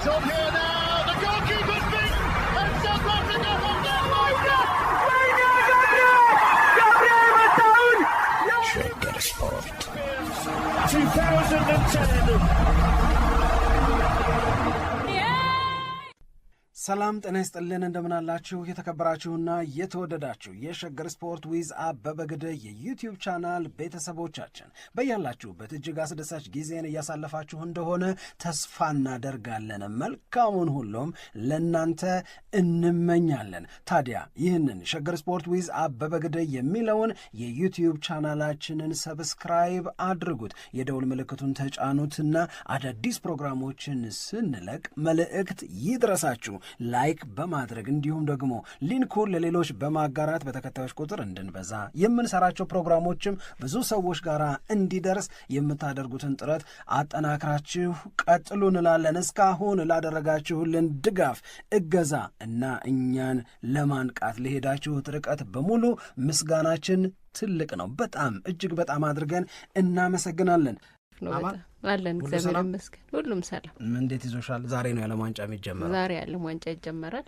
It's on here now. The goalkeeper's beaten, and South Africa have done Shagger Sport 2010. ሰላም ጤና ይስጥልን እንደምናላችሁ የተከበራችሁና የተወደዳችሁ የሸገር ስፖርት ዊዝ አበበ ግደይ የዩቲዩብ ቻናል ቤተሰቦቻችን በያላችሁበት እጅግ አስደሳች ጊዜን እያሳለፋችሁ እንደሆነ ተስፋ እናደርጋለን። መልካሙን ሁሉም ለናንተ እንመኛለን። ታዲያ ይህንን ሸገር ስፖርት ዊዝ አበበ ግደይ የሚለውን የዩቲዩብ ቻናላችንን ሰብስክራይብ አድርጉት፣ የደውል ምልክቱን ተጫኑትና አዳዲስ ፕሮግራሞችን ስንለቅ መልእክት ይድረሳችሁ። ላይክ በማድረግ እንዲሁም ደግሞ ሊንኩን ለሌሎች በማጋራት በተከታዮች ቁጥር እንድንበዛ የምንሰራቸው ፕሮግራሞችም ብዙ ሰዎች ጋር እንዲደርስ የምታደርጉትን ጥረት አጠናክራችሁ ቀጥሉ እንላለን። እስካሁን ላደረጋችሁልን ድጋፍ፣ እገዛ እና እኛን ለማንቃት ለሄዳችሁት ርቀት በሙሉ ምስጋናችን ትልቅ ነው። በጣም እጅግ በጣም አድርገን እናመሰግናለን። አለን እግዚአብሔር ይመስገን፣ ሁሉም ሰላም። እንዴት ይዞሻል? ዛሬ ነው የዓለም ዋንጫ የሚጀመረው። ዛሬ የዓለም ዋንጫ ይጀመራል።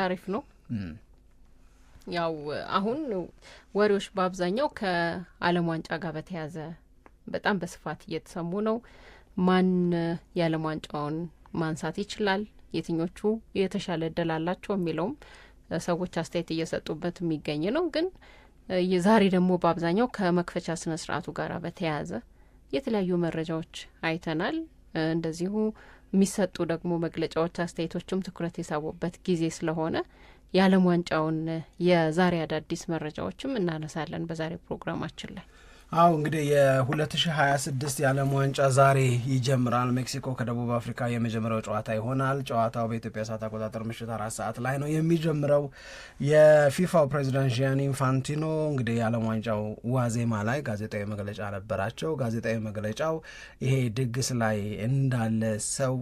አሪፍ ነው። ያው አሁን ወሬዎች በአብዛኛው ከዓለም ዋንጫ ጋር በተያያዘ በጣም በስፋት እየተሰሙ ነው። ማን የዓለም ዋንጫውን ማንሳት ይችላል፣ የትኞቹ የተሻለ እድል አላቸው የሚለውም ሰዎች አስተያየት እየሰጡበት የሚገኝ ነው። ግን ዛሬ ደግሞ በአብዛኛው ከመክፈቻ ስነ ስርዓቱ ጋር በተያያዘ የተለያዩ መረጃዎች አይተናል። እንደዚሁ የሚሰጡ ደግሞ መግለጫዎች፣ አስተያየቶችም ትኩረት የሳቡበት ጊዜ ስለሆነ የዓለም ዋንጫውን የዛሬ አዳዲስ መረጃዎችም እናነሳለን በዛሬ ፕሮግራማችን ላይ። አዎ እንግዲህ የ2026 የዓለም ዋንጫ ዛሬ ይጀምራል። ሜክሲኮ ከደቡብ አፍሪካ የመጀመሪያው ጨዋታ ይሆናል። ጨዋታው በኢትዮጵያ ሰዓት አቆጣጠር ምሽት 4 ሰዓት ላይ ነው የሚጀምረው። የፊፋው ፕሬዚዳንት ጂያኒ ኢንፋንቲኖ እንግዲህ የዓለም ዋንጫው ዋዜማ ላይ ጋዜጣዊ መግለጫ ነበራቸው። ጋዜጣዊ መግለጫው ይሄ ድግስ ላይ እንዳለ ሰው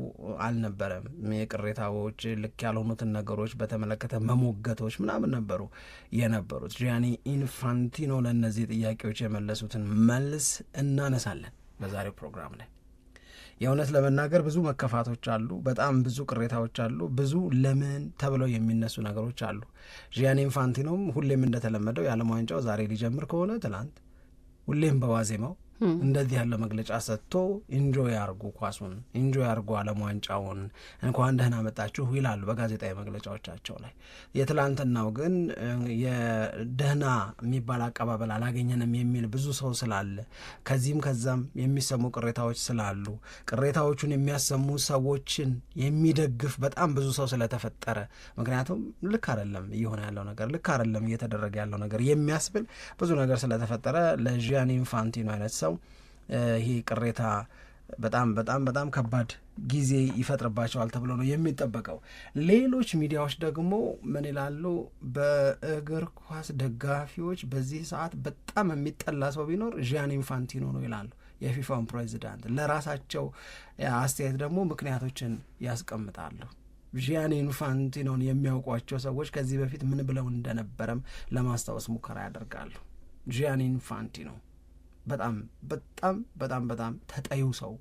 አልነበረም። የቅሬታዎች ልክ ያልሆኑትን ነገሮች በተመለከተ መሞገቶች ምናምን ነበሩ የነበሩት። ጂያኒ ኢንፋንቲኖ ለእነዚህ ጥያቄዎች የመለሱት መልስ እናነሳለን በዛሬው ፕሮግራም ላይ። የእውነት ለመናገር ብዙ መከፋቶች አሉ፣ በጣም ብዙ ቅሬታዎች አሉ፣ ብዙ ለምን ተብለው የሚነሱ ነገሮች አሉ። ጂያኒ ኢንፋንቲኖም ሁሌም እንደተለመደው የዓለም ዋንጫው ዛሬ ሊጀምር ከሆነ ትላንት ሁሌም በዋዜማው እንደዚህ ያለ መግለጫ ሰጥቶ ኢንጆይ ያርጉ፣ ኳሱን ኢንጆይ ያርጉ፣ ዓለም ዋንጫውን እንኳን ደህና መጣችሁ ይላሉ በጋዜጣዊ መግለጫዎቻቸው ላይ። የትላንትናው ግን የደህና የሚባል አቀባበል አላገኘንም የሚል ብዙ ሰው ስላለ፣ ከዚህም ከዛም የሚሰሙ ቅሬታዎች ስላሉ፣ ቅሬታዎቹን የሚያሰሙ ሰዎችን የሚደግፍ በጣም ብዙ ሰው ስለተፈጠረ፣ ምክንያቱም ልክ አይደለም እየሆነ ያለው ነገር፣ ልክ አይደለም እየተደረገ ያለው ነገር የሚያስብል ብዙ ነገር ስለተፈጠረ ለጂያኒ ኢንፋንቲኖ አይነት ሰው ይሄ ቅሬታ በጣም በጣም በጣም ከባድ ጊዜ ይፈጥርባቸዋል ተብሎ ነው የሚጠበቀው። ሌሎች ሚዲያዎች ደግሞ ምን ይላሉ? በእግር ኳስ ደጋፊዎች በዚህ ሰዓት በጣም የሚጠላ ሰው ቢኖር ጂያኒ ኢንፋንቲኖ ነው ይላሉ። የፊፋውን ፕሬዚዳንት ለራሳቸው አስተያየት ደግሞ ምክንያቶችን ያስቀምጣሉ። ጂያኒ ኢንፋንቲኖን የሚያውቋቸው ሰዎች ከዚህ በፊት ምን ብለው እንደነበረም ለማስታወስ ሙከራ ያደርጋሉ። ጂያኒ ኢንፋንቲኖ በጣም በጣም በጣም በጣም ተጠዩ ሰው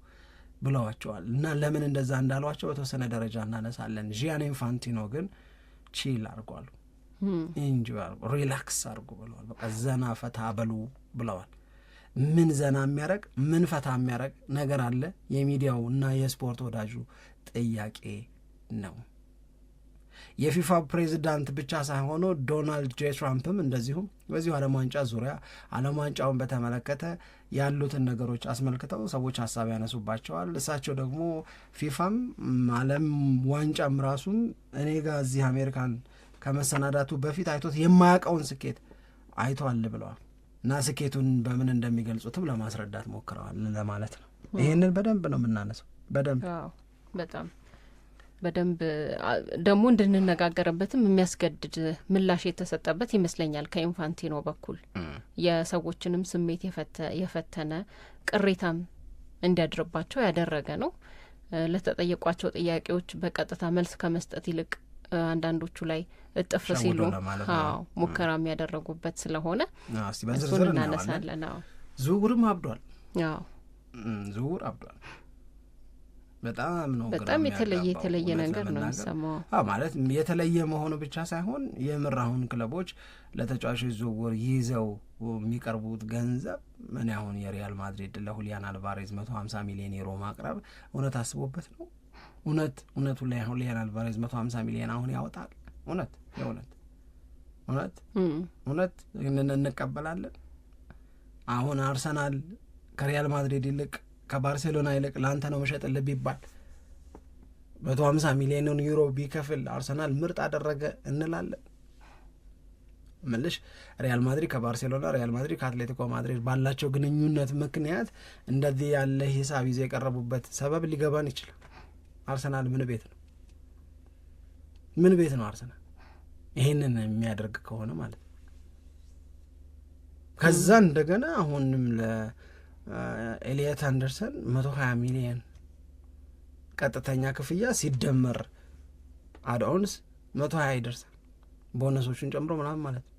ብለዋቸዋል። እና ለምን እንደዛ እንዳሏቸው በተወሰነ ደረጃ እናነሳለን። ጂያኒ ኢንፋንቲኖ ግን ቺል አርጓሉ፣ ኢንጆይ አርጉ፣ ሪላክስ አርጉ ብለዋል። በቃ ዘና ፈታ በሉ ብለዋል። ምን ዘና የሚያረግ ምን ፈታ የሚያረግ ነገር አለ? የሚዲያው እና የስፖርት ወዳጁ ጥያቄ ነው። የፊፋ ፕሬዚዳንት ብቻ ሳይሆኑ ዶናልድ ጄ ትራምፕም እንደዚሁም በዚሁ ዓለም ዋንጫ ዙሪያ ዓለም ዋንጫውን በተመለከተ ያሉትን ነገሮች አስመልክተው ሰዎች ሀሳብ ያነሱባቸዋል። እሳቸው ደግሞ ፊፋም ዓለም ዋንጫም ራሱም እኔ ጋር እዚህ አሜሪካን ከመሰናዳቱ በፊት አይቶት የማያውቀውን ስኬት አይቷል ብለዋል። እና ስኬቱን በምን እንደሚገልጹትም ለማስረዳት ሞክረዋል ለማለት ነው። ይህንን በደንብ ነው የምናነሳው። በጣም በደንብ ደግሞ እንድንነጋገርበትም የሚያስገድድ ምላሽ የተሰጠበት ይመስለኛል ከኢንፋንቲኖ በኩል የሰዎችንም ስሜት የፈተነ ቅሬታም እንዲያድርባቸው ያደረገ ነው። ለተጠየቋቸው ጥያቄዎች በቀጥታ መልስ ከመስጠት ይልቅ አንዳንዶቹ ላይ እጥፍ ሲሉ ሙከራ የሚያደረጉበት ስለሆነ እሱን እናነሳለን። ዝውውርም አብዷል። ዝውውር አብዷል። በጣም ነው በጣም የተለየ ነገር ነው የሚሰማው። ማለት የተለየ መሆኑ ብቻ ሳይሆን የምር አሁን ክለቦች ለተጫዋቾች ዝውውር ይዘው የሚቀርቡት ገንዘብ ምን አሁን የሪያል ማድሪድ ለሁሊያን አልቫሬዝ 150 ሚሊዮን ዩሮ ማቅረብ እውነት አስቦበት ነው? እውነቱ ላይ ሁሊያን አልቫሬዝ 150 ሚሊዮን አሁን ያወጣል? እውነት እንቀበላለን? አሁን አርሰናል ከሪያል ማድሪድ ይልቅ ከባርሴሎና ይልቅ ለአንተ ነው መሸጥልህ ቢባል 150 ሚሊዮን ዩሮ ቢከፍል አርሰናል ምርጥ አደረገ እንላለን? መልሽ ሪያል ማድሪድ ከባርሴሎና፣ ሪያል ማድሪድ ከአትሌቲኮ ማድሪድ ባላቸው ግንኙነት ምክንያት እንደዚህ ያለ ሂሳብ ይዘው የቀረቡበት ሰበብ ሊገባን ይችላል። አርሰናል ምን ቤት ነው አርሰናል ይህንን የሚያደርግ ከሆነ ማለት ነው። ከዛ እንደገና አሁንም ለኤሊየት አንደርሰን 120 ሚሊዮን ቀጥተኛ ክፍያ ሲደመር አድኦንስ 120 ይደርሳል፣ ቦነሶቹን ጨምሮ ምናምን ማለት ነው።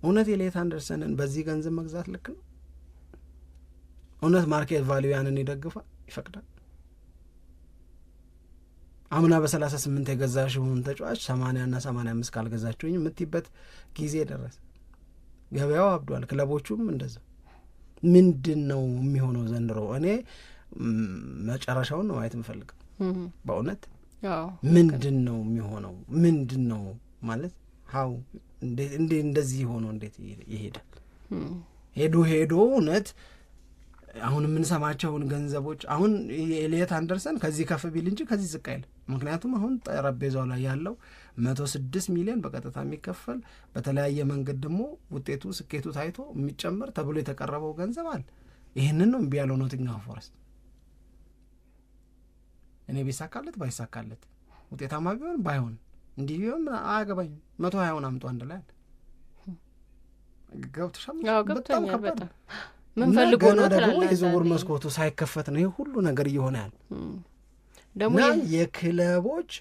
እውነት ኤሊየት አንደርሰንን በዚህ ገንዘብ መግዛት ልክ ነው? እውነት ማርኬት ቫሊዩ ያንን ይፈቅዳል? አምና በ38 የገዛሽውን ተጫዋች 80 እና 85 ካልገዛችሁኝ የምትይበት ጊዜ ደረሰ። ገበያው አብዷል። ክለቦቹም እንደዛ። ምንድን ነው የሚሆነው ዘንድሮ? እኔ መጨረሻውን ነው ማየት የምፈልገው በእውነት። ምንድን ነው የሚሆነው? ምንድን ነው ማለት ሀው እንደዚህ ሆኖ እንዴት ይሄዳል? ሄዶ እውነት አሁን የምንሰማቸውን ገንዘቦች አሁን ኤሊየት አንደርሰን ከዚህ ከፍ ቢል እንጂ ከዚህ ዝቅ አይልም። ምክንያቱም አሁን ጠረጴዛው ላይ ያለው 106 ሚሊዮን በቀጥታ የሚከፈል በተለያየ መንገድ ደግሞ ውጤቱ ስኬቱ ታይቶ የሚጨመር ተብሎ የተቀረበው ገንዘብ አለ። ይህንን ነው እምቢ ያለው ኖቲንግሃም ፎረስት። እኔ ቢሳካለት ባይሳካለት ውጤታማ ቢሆን ባይሆን እንዲህ ቢሆን አያገባኝም። 120 አምጡ አንድ ላይ አለ። ገብቶሻል? በጣም ምን ፈልጎ ነው ደግሞ የዝውውር መስኮቱ ሳይከፈት ነው ይሄ ሁሉ ነገር እየሆነ ያለ። ደግሞ የክለቦች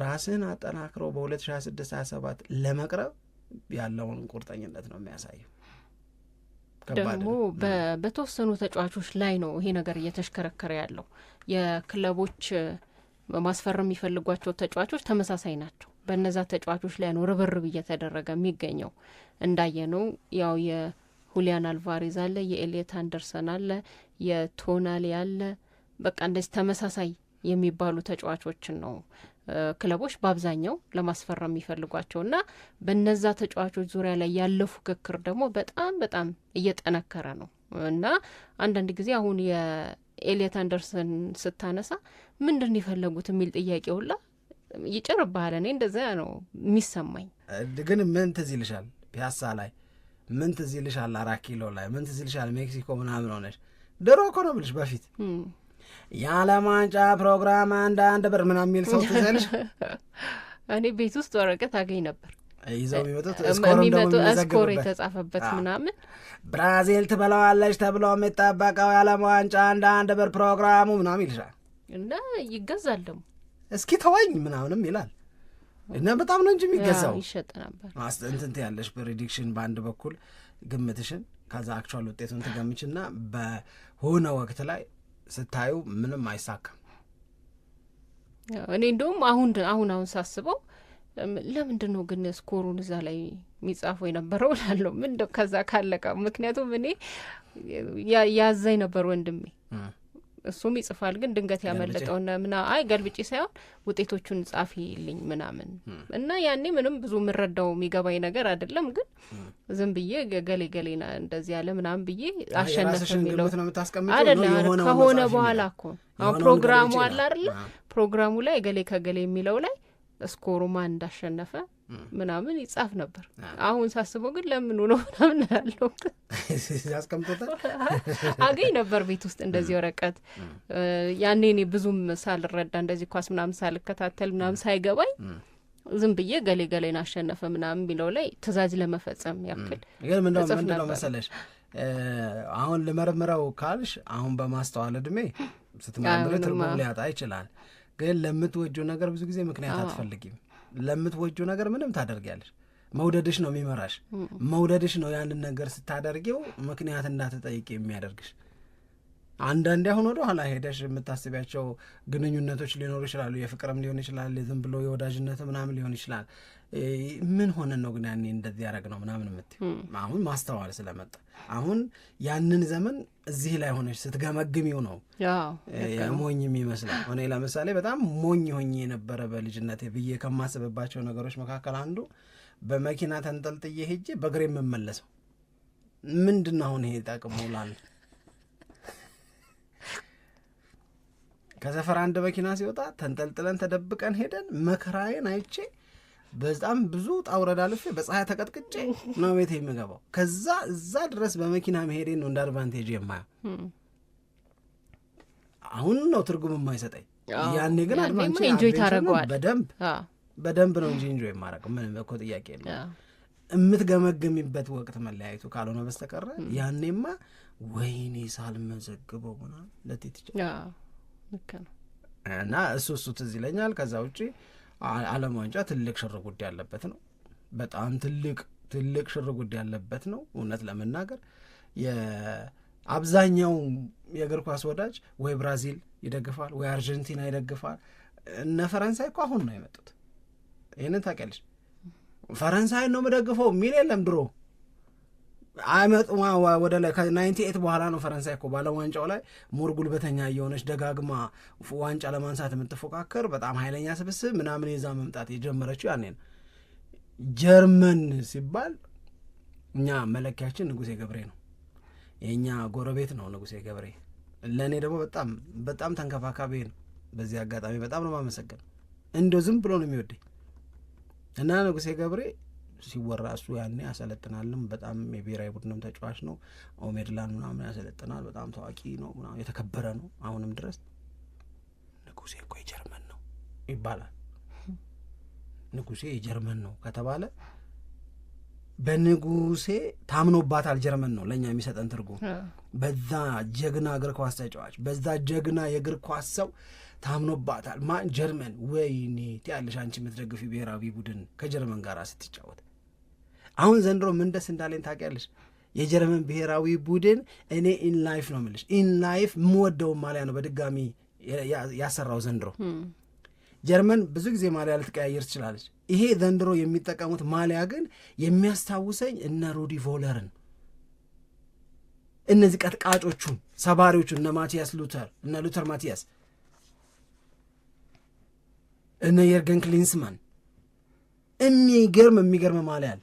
ራስን አጠናክረው በ2026-27 ለመቅረብ ያለውን ቁርጠኝነት ነው የሚያሳየው። ደግሞ በተወሰኑ ተጫዋቾች ላይ ነው ይሄ ነገር እየተሽከረከረ ያለው። የክለቦች ማስፈረም የሚፈልጓቸው ተጫዋቾች ተመሳሳይ ናቸው። በእነዛ ተጫዋቾች ላይ ነው ርብርብ እየተደረገ የሚገኘው። እንዳየነው ያው የሁሊያን አልቫሬዝ አለ፣ የኤሊየት አንደርሰን አለ፣ የቶናሊ አለ። በቃ እንደዚህ ተመሳሳይ የሚባሉ ተጫዋቾችን ነው ክለቦች በአብዛኛው ለማስፈረም የሚፈልጓቸው እና በነዛ ተጫዋቾች ዙሪያ ላይ ያለው ፉክክር ደግሞ በጣም እየጠነከረ ነው እና አንዳንድ ጊዜ አሁን የኤሊየት አንደርሰን ስታነሳ ምንድን የፈለጉት የሚል ጥያቄ ሁላ ይጭርብሃል። እኔ እንደዛ ነው የሚሰማኝ። ግን ምን ትዝ ይልሻል ፒያሳ ላይ፣ ምን ትዝ ይልሻል 4 ኪሎ ላይ፣ ምን ትዝ ይልሻል ሜክሲኮ ምናምን ሆነሽ ድሮ እኮ ነው ብልሽ በፊት የዓለም ዋንጫ ፕሮግራም አንድ ብር ምናምን የሚል ሰው ትዘልሽ። እኔ ቤት ውስጥ ወረቀት አገኝ ነበር ይዘው የሚመጡት ስኮር የተጻፈበት ምናምን ብራዚል ትበላዋለች ተብሎ የሚጠበቀው የዓለም ዋንጫ አንድ ብር ፕሮግራሙ ምናምን ይልሻል እና ይገዛል ደግሞ እስኪ ተወኝ ምናምንም ይላል እና በጣም ነው እንጂ የሚገዛው ይሸጥ ነበር። እንትን ያለሽ ፕሬዲክሽን በአንድ በኩል ግምትሽን ከዛ አክቹዋል ውጤቱን ትገምችና በሆነ ወቅት ላይ ስታዩ ምንም አይሳካም። እኔ እንደውም አሁን ሳስበው ለምንድን ነው ግን ስኮሩን እዛ ላይ የሚጻፈው የነበረው ላለው ምን እንደው ከዛ ካለቀ። ምክንያቱም እኔ ያዛኝ ነበር ወንድሜ፣ እሱም ይጽፋል ግን ድንገት ያመለጠውና ገልብጬ ሳይሆን ውጤቶቹን ጻፊልኝ ምናምን እና ያኔ ምንም ብዙ የምረዳው የሚገባኝ ነገር አይደለም። ግን ዝም ብዬ ገሌና እንደዚህ ያለ ምናምን ብዬ አሸነፈ የሚለው አይደለም። ከሆነ በኋላ እኮ አሁን ፕሮግራሙ አለ አይደለ? ፕሮግራሙ ላይ ገሌ ከገሌ የሚለው ላይ ስኮሩ ማን እንዳሸነፈ ምናምን ይጻፍ ነበር። አሁን ሳስበው ግን ለምን ነው ምናምን ያለው ያስቀምጡታል። አገኝ ነበር ቤት ውስጥ እንደዚህ ወረቀት። ያኔ እኔ ብዙም ሳልረዳ እንደዚህ ኳስ ምናምን ሳልከታተል ምናምን ሳይገባኝ ዝም ብዬ ገሌን አሸነፈ ምናምን ቢለው ላይ ትእዛዝ ለመፈጸም ያክል ግን ምንድነው መሰለሽ አሁን ልመርምረው ካልሽ አሁን በማስተዋል እድሜ ስትመረምሪ ትርጉም ሊያጣ ይችላል። ግን ለምትወጂው ነገር ብዙ ጊዜ ምክንያት አትፈልጊም። ለምትወጂው ነገር ምንም ታደርጊያለሽ። መውደድሽ ነው የሚመራሽ። መውደድሽ ነው ያንን ነገር ስታደርጊው ምክንያት እንዳትጠይቂ የሚያደርግሽ። አንዳንዴ አሁን ወደ ኋላ ሄደሽ የምታስቢያቸው ግንኙነቶች ሊኖሩ ይችላሉ። የፍቅርም ሊሆን ይችላል፣ ዝም ብሎ የወዳጅነት ምናምን ሊሆን ይችላል። ምን ሆነን ነው ግን ያኔ እንደዚህ ያደረግ ነው ምናምን የምትይው አሁን ማስተዋል ስለመጣ አሁን ያንን ዘመን እዚህ ላይ ሆነሽ ስትገመግሚው ነው ሞኝ የሚመስለው። እኔ ለምሳሌ በጣም ሞኝ ሆኜ የነበረ በልጅነቴ ብዬ ከማስብባቸው ነገሮች መካከል አንዱ በመኪና ተንጠልጥዬ ሄጄ በእግሬ የምመለሰው ምንድን ነው አሁን ይሄ ጠቅሞ ላል ከሰፈር አንድ መኪና ሲወጣ ተንጠልጥለን ተደብቀን ሄደን መከራዬን አይቼ በጣም ብዙ ጣውረድ አልፌ በፀሐይ ተቀጥቅጬ ነው ቤቴ የምገባው። ከዛ እዛ ድረስ በመኪና መሄዴን ነው እንደ አድቫንቴጅ የማየው። አሁን ነው ትርጉም የማይሰጠኝ። ያኔ ግን አድቫንቴጅ ኢንጆይ ታደርገዋል በደንብ ነው እንጂ ኢንጆይ የማደርገው ምንም እኮ ጥያቄ የለም። የምትገመግሚበት ወቅት መለያየቱ ካልሆነ በስተቀረ ያኔማ ወይኔ ሳልመዘግበው ምናምን ለቴት ይችላል እና እሱ ትዝ ይለኛል። ከዛ ውጪ ዓለም ዋንጫ ትልቅ ሽር ጉድ ያለበት ነው። በጣም ትልቅ ሽር ጉድ ያለበት ነው። እውነት ለመናገር የአብዛኛው የእግር ኳስ ወዳጅ ወይ ብራዚል ይደግፋል ወይ አርጀንቲና ይደግፋል። እነ ፈረንሳይ እኮ አሁን ነው የመጡት። ይህንን ታውቂያለሽ? ፈረንሳይ ነው የምደግፈው የሚል የለም ድሮ አይመጡም። ወደ ላይ ከ98 በኋላ ነው ፈረንሳይ እኮ በዓለም ዋንጫው ላይ ሞር ጉልበተኛ እየሆነች ደጋግማ ዋንጫ ለማንሳት የምትፎካከር በጣም ኃይለኛ ስብስብ ምናምን የዛ መምጣት የጀመረችው ያኔ ነው። ጀርመን ሲባል እኛ መለኪያችን ንጉሴ ገብሬ ነው፣ የእኛ ጎረቤት ነው ንጉሴ ገብሬ። ለእኔ ደግሞ በጣም ተንከባካቢ ነው። በዚህ አጋጣሚ በጣም ነው ማመሰገን። እንደው ዝም ብሎ ነው የሚወደኝ እና ንጉሴ ገብሬ ሲወራ እሱ ያኔ ያሰለጥናልም በጣም የብሔራዊ ቡድንም ተጫዋች ነው። ኦሜድላን ምናምን ያሰለጥናል። በጣም ታዋቂ ነው ምናምን የተከበረ ነው አሁንም ድረስ። ንጉሴ እኮ የጀርመን ነው ይባላል። ንጉሴ የጀርመን ነው ከተባለ በንጉሴ ታምኖባታል ጀርመን ነው ለእኛ የሚሰጠን ትርጉም። በዛ ጀግና እግር ኳስ ተጫዋች በዛ ጀግና የእግር ኳስ ሰው ታምኖባታል። ማን? ጀርመን። ወይኔ ያለሽ አንቺ የምትደግፊ ብሔራዊ ቡድን ከጀርመን ጋር ስትጫወት አሁን ዘንድሮ ምን ደስ እንዳለኝ ታውቂያለሽ? የጀርመን ብሔራዊ ቡድን እኔ ኢንላይፍ ነው የምልሽ፣ ኢንላይፍ የምወደው ማሊያ ነው በድጋሚ ያሰራው ዘንድሮ። ጀርመን ብዙ ጊዜ ማሊያ ልትቀያየር ትችላለች። ይሄ ዘንድሮ የሚጠቀሙት ማሊያ ግን የሚያስታውሰኝ እነ ሩዲ ቮለርን፣ እነዚህ ቀጥቃጮቹን ሰባሪዎቹን እነ ማቲያስ ሉተር፣ እነ ሉተር ማቲያስ፣ እነ የርገን ክሊንስማን የሚገርም ማሊያ አለ።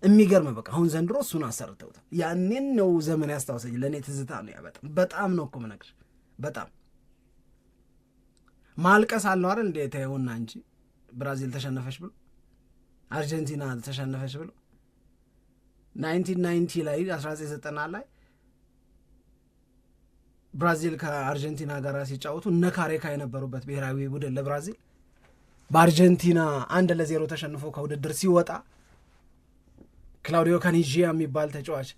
የሚገርም በቃ አሁን ዘንድሮ እሱን አሰርተውታል። ያኔን ነው ዘመን ያስታውሰኝ። ለእኔ ትዝታ ነው ያ። በጣም ነው እኮ የምነግርሽ። በጣም ማልቀስ አለው አይደል እንዴ? ተይውና እንጂ ብራዚል ተሸነፈች ብሎ አርጀንቲና ተሸነፈች ብሎ 1990 ላይ 1990 ላይ ብራዚል ከአርጀንቲና ጋር ሲጫወቱ እነ ካሬካ የነበሩበት ብሔራዊ ቡድን ለብራዚል በአርጀንቲና 1-0 ተሸንፎ ከውድድር ሲወጣ ክላውዲዮ ካኒጂያ የሚባል ተጫዋች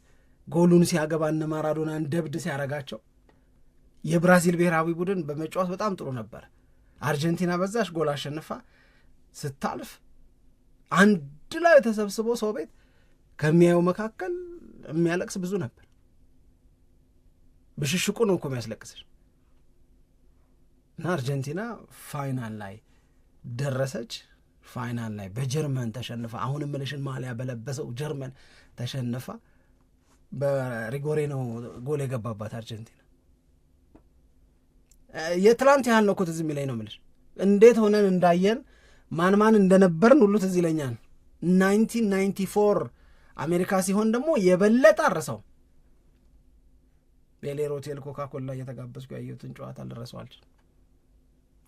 ጎሉን ሲያገባ እነ ማራዶናን ደብድ ሲያረጋቸው የብራዚል ብሔራዊ ቡድን በመጫወት በጣም ጥሩ ነበር። አርጀንቲና በዛሽ ጎል አሸንፋ ስታልፍ አንድ ላይ ተሰብስቦ ሰው ቤት ከሚያየው መካከል የሚያለቅስ ብዙ ነበር። ብሽሽቁ ነው እኮ የሚያስለቅስሽ። እና አርጀንቲና ፋይናል ላይ ደረሰች። ፋይናል ላይ በጀርመን ተሸንፋ፣ አሁንም ምልሽን ማሊያ በለበሰው ጀርመን ተሸንፋ በሪጎሬ ነው ጎል የገባባት አርጀንቲና። የትላንት ያህል ነው እኮ ትዝ የሚለኝ ነው ምልሽ። እንዴት ሆነን እንዳየን ማን እንደነበርን ሁሉ ትዝ ይለኛል። 1994 አሜሪካ ሲሆን ደግሞ የበለጠ አረሰው። ቤሌር ሆቴል ኮካ ኮላ እየተጋበዝኩ ያየሁትን ጨዋታ ልረሳው አልችልም።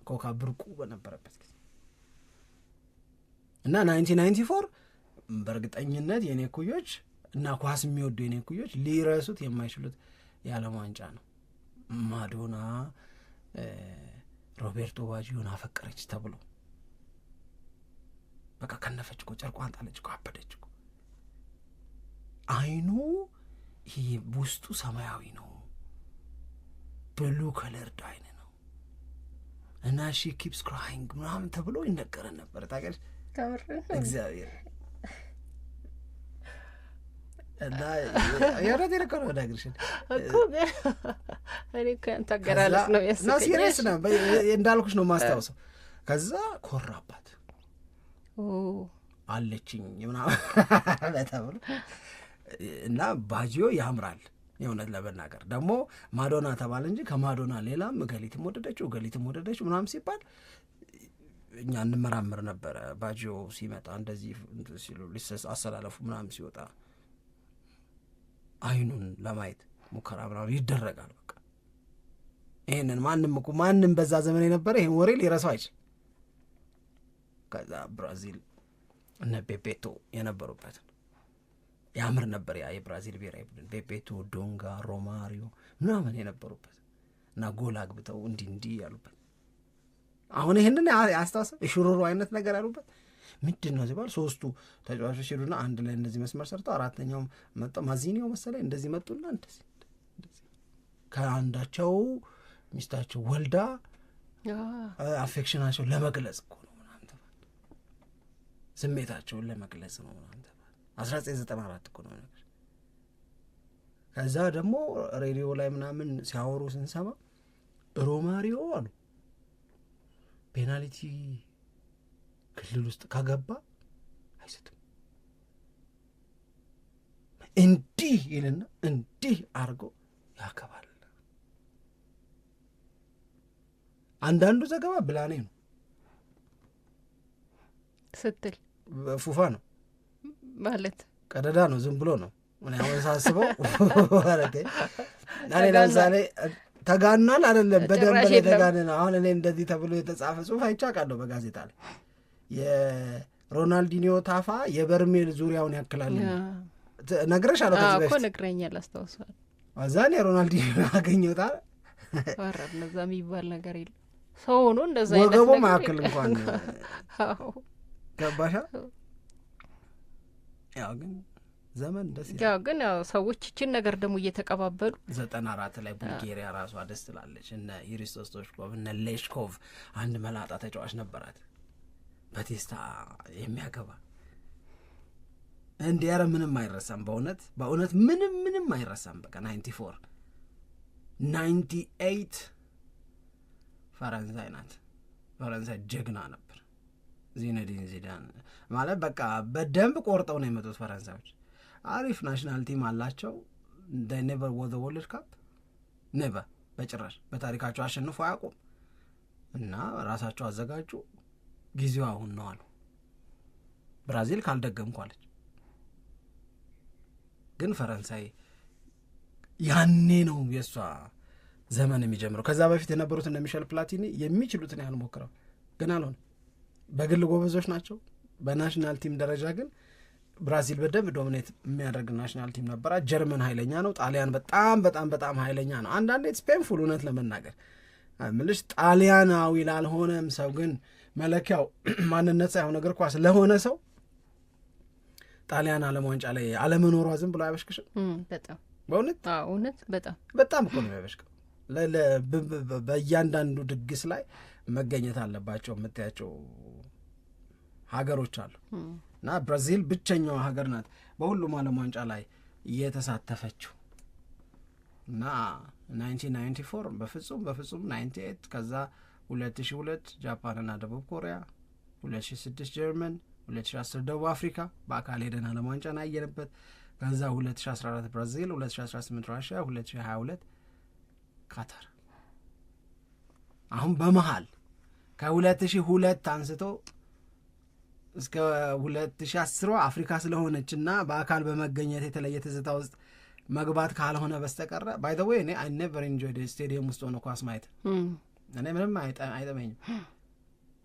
ኮካ ብርቁ በነበረበት ጊዜ እና 1994 በእርግጠኝነት የኔ ኩዮች እና ኳስ የሚወዱ የኔ ኩዮች ሊረሱት የማይችሉት የዓለም ዋንጫ ነው። ማዶና ሮቤርቶ ባጂዮን አፈቀረች ተብሎ በቃ ከነፈች እኮ፣ ጨርቋን ጣለች እኮ፣ አበደች እኮ። አይኑ ይሄ ውስጡ ሰማያዊ ነው፣ ብሉ ከለርድ አይን ነው እና ሺ ኪፕስ ክራይንግ ምናምን ተብሎ ይነገረን ነበር። ታውቂያለሽ? እግዚአብሔር እና ያረደ ይረከው ነው ዳግርሽን እኮ እኔ ካንተ አገላለጽ ነው ያስከኝ ነው ሲሪየስ ነው እንዳልኩሽ ነው ማስታወሰው። ከዛ ኮራባት አለችኝ ምናምን ለተብሎ እና ባጂዮ ያምራል የእውነት ለመናገር ደግሞ ማዶና ተባለ እንጂ ከማዶና ሌላም ገሊትም ወደደችው ምናምን ሲባል እኛ እንመራመር ነበረ። ባጂዮ ሲመጣ እንደዚህ ሲሉ አሰላለፉ ምናምን ሲወጣ አይኑን ለማየት ሙከራ ምናምን ይደረጋል። በቃ ይሄንን ማንም በዛ ዘመን የነበረ ይሄን ወሬ ሊረሳው አይችል። ከዛ ብራዚል እነ ቤቤቶ የነበሩበት ያምር ነበር ያ የብራዚል ብሔራዊ ቡድን ቤቤቶ፣ ዶንጋ፣ ሮማሪዮ ምናምን የነበሩበት እና ጎል አግብተው እንዲህ ያሉበት። አሁን ይሄንን ያስታውሳል የሽሩሩ አይነት ነገር ያሉበት ምንድን ነው ሲባል ሶስቱ ተጫዋቾች ሄዱና አንድ ላይ እንደዚህ መስመር ሰርተው አራተኛው መጣ ማዚኒዮ መሰለኝ እንደዚህ መጡና እንደዚህ ከአንዳቸው ሚስታቸው ወልዳ አፌክሽናቸው ለመግለጽ እኮ ነው ምናምን ተባለ። ስሜታቸውን ለመግለጽ ነው ምናምን ተባለ። 1994 እኮ ነው ነገር። ከዛ ደግሞ ሬዲዮ ላይ ምናምን ሲያወሩ ስንሰማ ሮማሪዮ አሉ ፔናልቲ ክልል ውስጥ ካገባ አይስትም እንዲህ ይልና እንዲህ አድርጎ ያከባል። አንዳንዱ ዘገባ ብላኔ ነው ስትል ፉፋ ነው ማለት ቀደዳ ነው ዝም ብሎ ነው። ምን ያው ሳስበው ወረደ እኔ ለምሳሌ ተጋናል አይደለም በደንብ ላይ ተጋነና አሁን እኔ እንደዚህ ተብሎ የተጻፈ ጽሑፍ አይቻቃለሁ በጋዜጣ ላይ የሮናልዲኒዮ ታፋ የበርሜል ዙሪያውን ያክላል ነግረሻለሁ። ከዚህ በፊት እኮ ነግረኛል አስታውሳለሁ። አዛኔ ሮናልዲኒዮ አገኘውታ ወረድ ነዛ የሚባል ነገር የለም ሰው ሆኖ እንደዛ አይነት ወገቡ ማከል እንኳን ገባሻ። ያው ግን ዘመን ደስ ይላል። ያው ግን ያው ሰዎች እቺን ነገር ደግሞ እየተቀባበሉ 94 ላይ ቡልጋሪያ ራሷ ደስ ትላለች። እነ ኢሪስቶስ ቶሽኮቭ እነ ሌሽኮቭ አንድ መላጣ ተጫዋች ነበራት በቴስታ የሚያገባ እንዴ ያረ ምንም አይረሳም። በእውነት ምንም አይረሳም። በቃ 98 ፈረንሳይ ናት። ፈረንሳይ ጀግና ነበር። ዚነዲን ዚዳን ማለት በቃ በደንብ ቆርጠው ነው የመጡት ፈረንሳዮች። አሪፍ ናሽናል ቲም አላቸው። they never won the world cup never በጭራሽ በታሪካቸው አሸንፎ አያውቁም። እና ራሳቸው አዘጋጁ። ጊዜው አሁን ነው አሉ። ብራዚል ካልደገምኳለች ግን ፈረንሳይ ያኔ ነው የሷ ዘመን የሚጀምረው። ከዛ በፊት የነበሩት እነ ሚሸል ፕላቲኒ የሚችሉትን ያህል ሞክረው ግን አልሆነ። በግል ጎበዞች ናቸው። በናሽናል ቲም ደረጃ ግን ብራዚል በደንብ ዶሚኔት የሚያደርግ ናሽናል ቲም ነበራ። ጀርመን ኃይለኛ ነው። ጣሊያን በጣም ኃይለኛ ነው። አንዳንዴ ስፔንፉል እውነት ለመናገር ምልሽ ጣሊያናዊ ላልሆነም ሰው ግን መለኪያው ማንነት ሳይሆን እግር ኳስ ለሆነ ሰው ጣሊያን ዓለም ዋንጫ ላይ አለመኖሯ ዝም ብሎ አይበሽክሽም? በጣም በእውነት በጣም እኮ ነው የሚያበሽከው። በእያንዳንዱ ድግስ ላይ መገኘት አለባቸው የምታያቸው ሀገሮች አሉ። እና ብራዚል ብቸኛዋ ሀገር ናት በሁሉም ዓለም ዋንጫ ላይ የተሳተፈችው። እና 1994 በፍጹም 98 ከዛ 2002 ጃፓንና ደቡብ ኮሪያ፣ 2006 ጀርመን፣ 2010 ደቡብ አፍሪካ በአካል ሄደን ዓለም ዋንጫን አየንበት። ከዛ 2014 ብራዚል፣ 2018 ራሽያ፣ 2022 ካታር። አሁን በመሃል ከ2002 አንስቶ እስከ 2010 አፍሪካ ስለሆነችና በአካል በመገኘት የተለየ ትዝታ ውስጥ መግባት ካልሆነ በስተቀረ ባይ ዘ ዌይ እኔ አይ ኔቨር ኢንጆይድ ስቴዲየም ውስጥ ሆኖ ኳስ ማየት እኔ ምንም አይጠመኝም።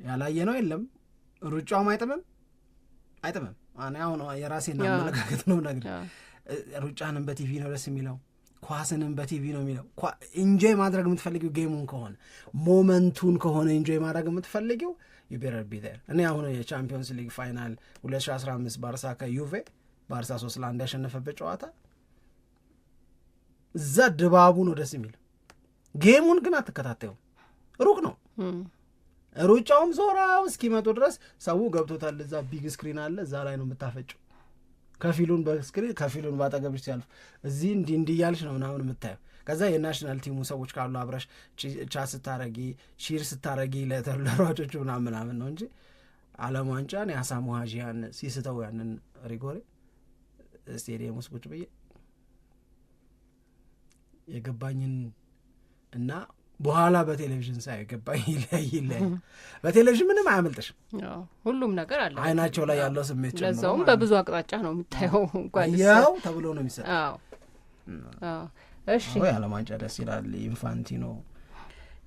ያላየ ነው የለም። ሩጫውም አይጥምም። እኔ አሁን የራሴን አመለካከት ነው ነገር ሩጫንም በቲቪ ነው ደስ የሚለው፣ ኳስንም በቲቪ ነው የሚለው። ኢንጆይ ማድረግ የምትፈልጊው ጌሙን ከሆነ ሞመንቱን ከሆነ ኢንጆይ ማድረግ የምትፈልጊው you better be there። እኔ አሁን የቻምፒዮንስ ሊግ ፋይናል 2015 ባርሳ ከዩቬ ባርሳ 3-1 ያሸነፈበት ጨዋታ እዛ ድባቡ ነው ደስ የሚለው። ጌሙን ግን አትከታተዩም፣ ሩቅ ነው። ሩጫውም ዞራው እስኪመጡ ድረስ ሰው ገብቶታል። እዛ ቢግ ስክሪን አለ፣ እዛ ላይ ነው የምታፈጭው። ከፊሉን በስክሪን ከፊሉን ባጠገብሽ ሲያልፍ እዚህ እንዲህ እያልሽ ነው ምናምን የምታየው። ከዛ የናሽናል ቲሙ ሰዎች ካሉ አብረሽ ቻ ስታረጊ ሺር ስታረጊ ለሯጮቹ ምናምን ነው እንጂ ዓለም ዋንጫን የአሳሙ ሀጂያን ሲስተው ያንን ሪጎሬ ስቴዲየም ውስጥ ቁጭ ብዬ የገባኝን እና በኋላ በቴሌቪዥን ሳይ የገባኝ ይለያይ። በቴሌቪዥን ምንም አያመልጥሽም፣ ሁሉም ነገር አለ አይናቸው ላይ ያለው ስሜት ጭምር ለዛውም በብዙ አቅጣጫ ነው የምታየው። እንኳን ያው ተብሎ ነው የሚሰጠው። እሺ የዓለም ዋንጫ ደስ ይላል።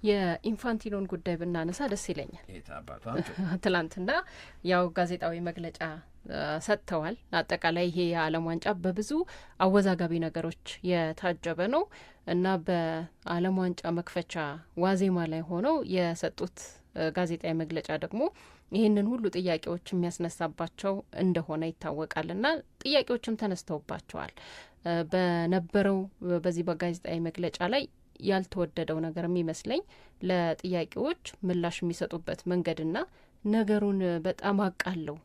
የኢንፋንቲኖን ጉዳይ ብናነሳ ደስ ይለኛል። ትላንትና ያው ጋዜጣዊ መግለጫ ሰጥተዋል። አጠቃላይ ይሄ የዓለም ዋንጫ በብዙ አወዛጋቢ ነገሮች የታጀበ ነው እና በዓለም ዋንጫ መክፈቻ ዋዜማ ላይ ሆነው የሰጡት ጋዜጣዊ መግለጫ ደግሞ ይህንን ሁሉ ጥያቄዎች የሚያስነሳባቸው እንደሆነ ይታወቃል እና ጥያቄዎችም ተነስተውባቸዋል። በነበረው በዚህ በጋዜጣዊ መግለጫ ላይ ያልተወደደው ነገር የሚመስለኝ ለጥያቄዎች ምላሽ የሚሰጡበት መንገድና ነገሩን በጣም አቃለው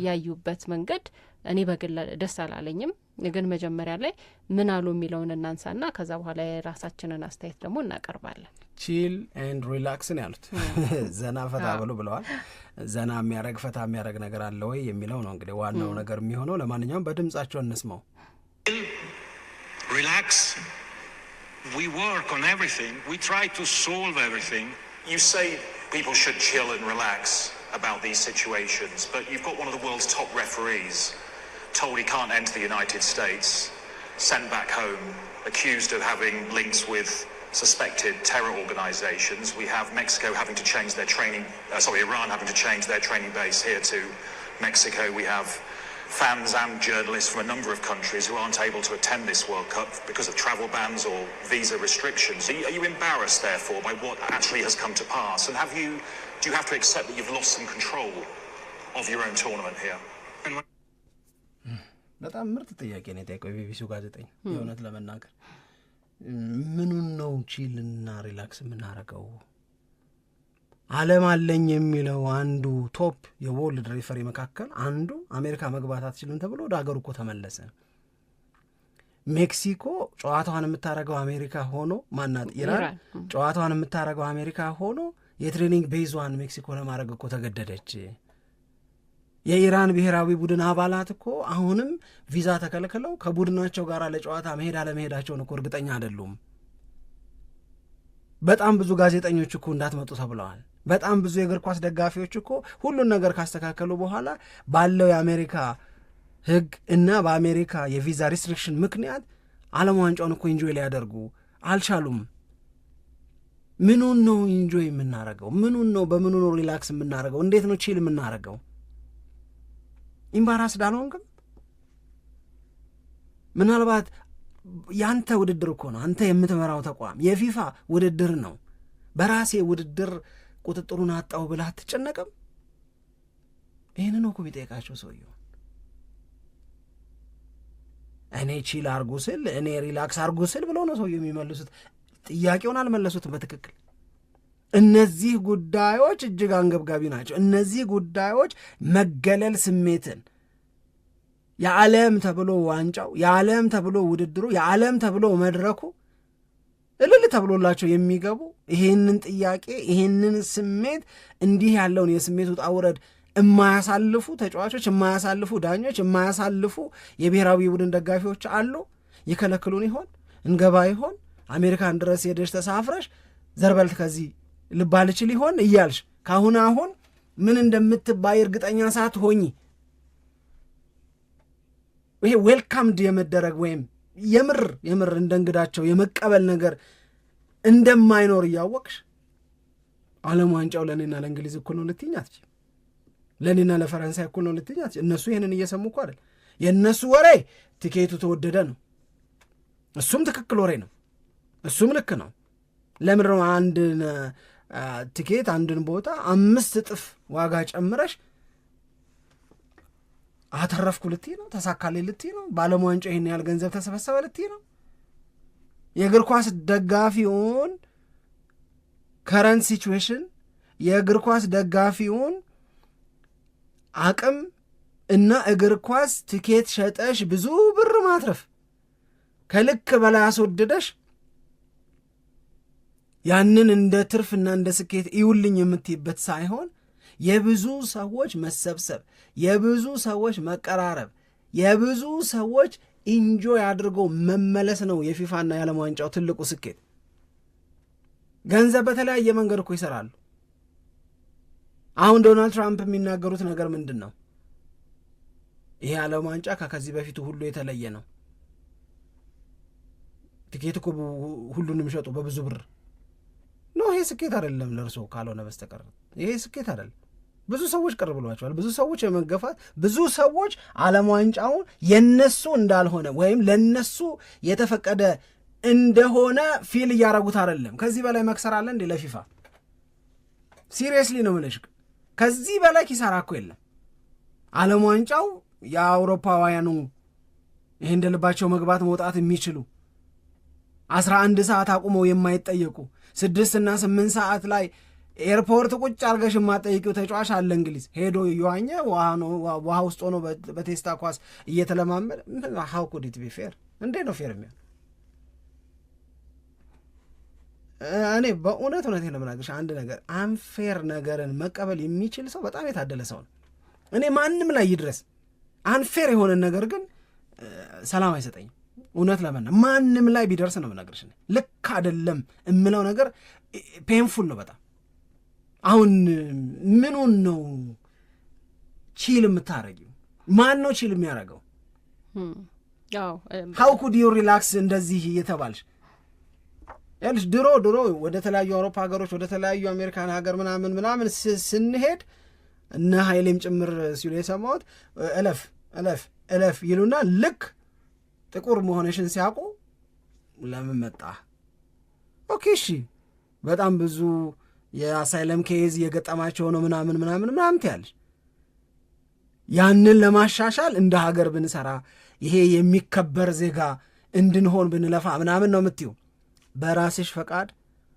ያዩበት መንገድ እኔ በግል ደስ አላለኝም። ግን መጀመሪያ ላይ ምን አሉ የሚለውን እናንሳና ከዛ በኋላ የራሳችንን አስተያየት ደግሞ እናቀርባለን። ቺል ኤንድ ሪላክስን ያሉት ዘና ፈታ ብሎ ብለዋል። ዘና የሚያረግ ፈታ የሚያረግ ነገር አለ ወይ የሚለው ነው እንግዲህ ዋናው ነገር የሚሆነው። ለማንኛውም በድምጻቸው እንስማው። Relax. We work on everything. We try to solve everything. You say people should chill and relax about these situations, but you've got one of the world's top referees told he can't enter the United States, sent back home, accused of having links with suspected terror organizations. We have Mexico having to change their training, Iran having to change their training base here to Mexico. We have fans and journalists from a number of countries who aren't able to attend this World Cup because of travel bans or visa restrictions. Are you embarrassed, therefore, by what actually has come to pass? And do you have to accept that you've lost some control of your own tournament here? በጣም ምርጥ ጥያቄ ነው የጠየቀው የቢቢሲው ጋዜጠኛ። የእውነት ለመናገር ምኑን ነው ቺልና ሪላክስ የምናረገው? ዓለም አለኝ የሚለው አንዱ ቶፕ የወርልድ ሬፈሪ መካከል አንዱ አሜሪካ መግባት አትችልም ተብሎ ወደ ሀገሩ እኮ ተመለሰ። ሜክሲኮ ጨዋታዋን የምታረገው አሜሪካ ሆኖ ማናት ኢራን ጨዋታዋን የምታረገው አሜሪካ ሆኖ የትሬኒንግ ቤዟን ሜክሲኮ ለማድረግ እኮ ተገደደች። የኢራን ብሔራዊ ቡድን አባላት እኮ አሁንም ቪዛ ተከልክለው ከቡድናቸው ጋር ለጨዋታ መሄድ አለመሄዳቸውን እኮ እርግጠኛ አይደሉም። በጣም ብዙ ጋዜጠኞች እኮ እንዳትመጡ ተብለዋል። በጣም ብዙ የእግር ኳስ ደጋፊዎች እኮ ሁሉን ነገር ካስተካከሉ በኋላ ባለው የአሜሪካ ሕግ እና በአሜሪካ የቪዛ ሪስትሪክሽን ምክንያት ዓለም ዋንጫውን እኮ ኢንጆይ ሊያደርጉ አልቻሉም። ምኑን ነው ኢንጆይ የምናረገው? ምኑን ነው በምኑ ነው ሪላክስ የምናረገው? እንዴት ነው ቺል የምናረገው? ኢምባራስ ዳልሆንክም? ምናልባት ያንተ ውድድር እኮ ነው፣ አንተ የምትመራው ተቋም የፊፋ ውድድር ነው። በራሴ ውድድር ቁጥጥሩን አጣው ብለህ አትጨነቅም? ይህንን እኮ ቢጠይቃቸው ሰውየው እኔ ቺል አርጉ ስል እኔ ሪላክስ አርጉ ስል ብለው ነው ሰውየው የሚመልሱት። ጥያቄውን አልመለሱትም በትክክል። እነዚህ ጉዳዮች እጅግ አንገብጋቢ ናቸው። እነዚህ ጉዳዮች መገለል ስሜትን የዓለም ተብሎ ዋንጫው፣ የዓለም ተብሎ ውድድሩ፣ የዓለም ተብሎ መድረኩ እልል ተብሎላቸው የሚገቡ ይሄንን ጥያቄ ይሄንን ስሜት እንዲህ ያለውን የስሜት ውጣ ውረድ የማያሳልፉ ተጫዋቾች፣ የማያሳልፉ ዳኞች፣ የማያሳልፉ የብሔራዊ ቡድን ደጋፊዎች አሉ። ይከለክሉን ይሆን? እንገባ ይሆን? አሜሪካን ድረስ ሄደሽ ተሳፍረሽ ዘርበልት ከዚህ ልባል ይችል ይሆን እያልሽ ካሁን አሁን ምን እንደምትባይ እርግጠኛ ሳትሆኚ ይሄ ዌልካምድ የመደረግ ወይም የምር እንደ እንግዳቸው የመቀበል ነገር እንደማይኖር እያወቅሽ ዓለም ዋንጫው ለእኔና ለእንግሊዝ እኩል ነው ልትይኝ አትችይም። ለእኔና ለፈረንሳይ እኩል ነው ልትይኝ አትችይም። እነሱ ይህንን እየሰሙ እኮ አይደል? የእነሱ ወሬ ቲኬቱ ተወደደ ነው። እሱም ትክክል ወሬ ነው። እሱም ልክ ነው። ለምን ነው አንድ ቲኬት አንድን ቦታ 5 እጥፍ ዋጋ ጨምረሽ አተረፍኩ ልትይ ነው? ተሳካልኝ ልትይ ነው? በዓለም ዋንጫ ይህን ያህል ገንዘብ ተሰበሰበ ልትይ ነው? የእግር ኳስ ደጋፊውን ከረንት ሲቹዌሽን፣ የእግር ኳስ ደጋፊውን አቅም እና እግር ኳስ ትኬት ሸጠሽ ብዙ ብር ማትረፍ ከልክ በላይ አስወደደሽ ያንን እንደ ትርፍና እንደ ስኬት ይውልኝ የምትይበት ሳይሆን የብዙ ሰዎች መሰብሰብ፣ የብዙ ሰዎች መቀራረብ፣ የብዙ ሰዎች ኢንጆይ አድርጎ መመለስ ነው የፊፋና የዓለም ዋንጫው ትልቁ ስኬት። ገንዘብ በተለያየ መንገድ እኮ ይሰራሉ። አሁን ዶናልድ ትራምፕ የሚናገሩት ነገር ምንድን ነው? ይሄ ዓለም ዋንጫ ከዚህ በፊቱ ሁሉ የተለየ ነው። ቲኬት እኮ ሁሉንም ሸጡ በብዙ ብር ነው። ይሄ ስኬት አይደለም ለእርሶ ካልሆነ በስተቀር ይሄ ስኬት አይደለም። ብዙ ሰዎች ቅር ብሏቸዋል። ብዙ ሰዎች የመገፋት ብዙ ሰዎች ዓለም ዋንጫውን የነሱ እንዳልሆነ ወይም ለነሱ የተፈቀደ እንደሆነ ፊል እያረጉት አይደለም። ከዚህ በላይ መክሰር አለ እንዴ ለፊፋ? ሲሪየስሊ ነው የምልሽ። ከዚህ በላይ ኪሳራ እኮ የለም። ዓለም ዋንጫው የአውሮፓውያኑ ይህ እንደ ልባቸው መግባት መውጣት የሚችሉ 11 ሰዓት አቁመው የማይጠየቁ 6 እና 8 ሰዓት ላይ ኤርፖርት ቁጭ አርገሽ የማጠይቂው ተጫዋች አለ እንግሊዝ ሄዶ እየዋኘ ውሃ ውስጥ ሆኖ በቴስታ ኳስ እየተለማመደ how could it be fair? እንዴ ነው ፌር የሚሆን? እኔ በእውነት ለምናገርሽ አንድ ነገር አንፌር ነገርን መቀበል የሚችል ሰው በጣም የታደለ ሰው ነው። እኔ ማንም ላይ ይድረስ አንፌር የሆነ ነገር ግን ሰላም አይሰጠኝም። እውነት ለመና ማንም ላይ ቢደርስ ነው የምነግርሽ። ልክ አይደለም የምለው ነገር ፔንፉል ነው በጣም። አሁን ምኑን ነው ቺል የምታረጊው? ማን ነው ቺል የሚያረገው? how could you relax እንደዚህ እየተባልሽ ያልሽ ድሮ ወደ ተለያዩ አውሮፓ ሀገሮች ወደ ተለያዩ አሜሪካን ሀገር ምናምን ስንሄድ እነ ኃይሌም ጭምር ሲሉ የሰማሁት እለፍ ይሉና ልክ ጥቁር መሆንሽን ሲያውቁ ለምን መጣ? ኦኬ እሺ በጣም ብዙ የአሳይለም ኬዝ የገጠማቸው ነው ምናምን ትያለሽ። ያንን ለማሻሻል እንደ ሀገር ብንሰራ ይሄ የሚከበር ዜጋ እንድንሆን ብንለፋ ምናምን ነው የምትይው። በራስሽ ፈቃድ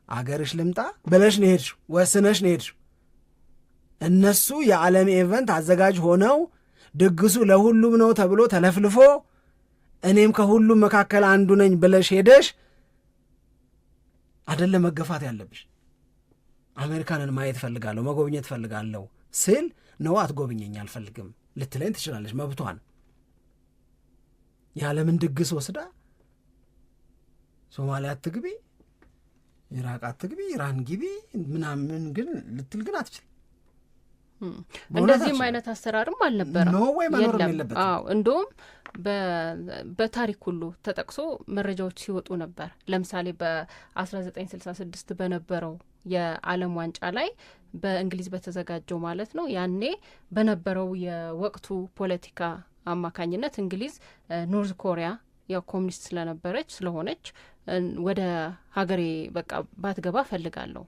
አገርሽ ልምጣ ብለሽ ነው ሄድሽው፣ ወስነሽ ነው ሄድሽው። እነሱ የዓለም ኢቨንት አዘጋጅ ሆነው ድግሱ ለሁሉም ነው ተብሎ ተለፍልፎ እኔም ከሁሉም መካከል አንዱ ነኝ ብለሽ ሄደሽ አይደለም መገፋት ያለብሽ። አሜሪካንን ማየት ፈልጋለሁ መጎብኘት ፈልጋለሁ ስል ነው አትጎብኘኝ አልፈልግም ልትለኝ ትችላለች፣ መብቷን። የዓለምን ድግስ ወስዳ ሶማሊያ አትግቢ፣ ኢራቅ አትግቢ፣ ኢራን ግቢ ምናምን ግን ልትል ግን አትችል። እንደዚህም አይነት አሰራርም አልነበረም። ኖ ወይ መኖርም የለበትም። እንደውም በታሪክ ሁሉ ተጠቅሶ መረጃዎች ሲወጡ ነበር። ለምሳሌ በ1966 በነበረው የዓለም ዋንጫ ላይ በእንግሊዝ በተዘጋጀው ማለት ነው። ያኔ በነበረው የወቅቱ ፖለቲካ አማካኝነት እንግሊዝ ኖርዝ ኮሪያ ያው ኮሚኒስት ስለሆነች ወደ ሀገሬ በቃ ባትገባ ፈልጋለሁ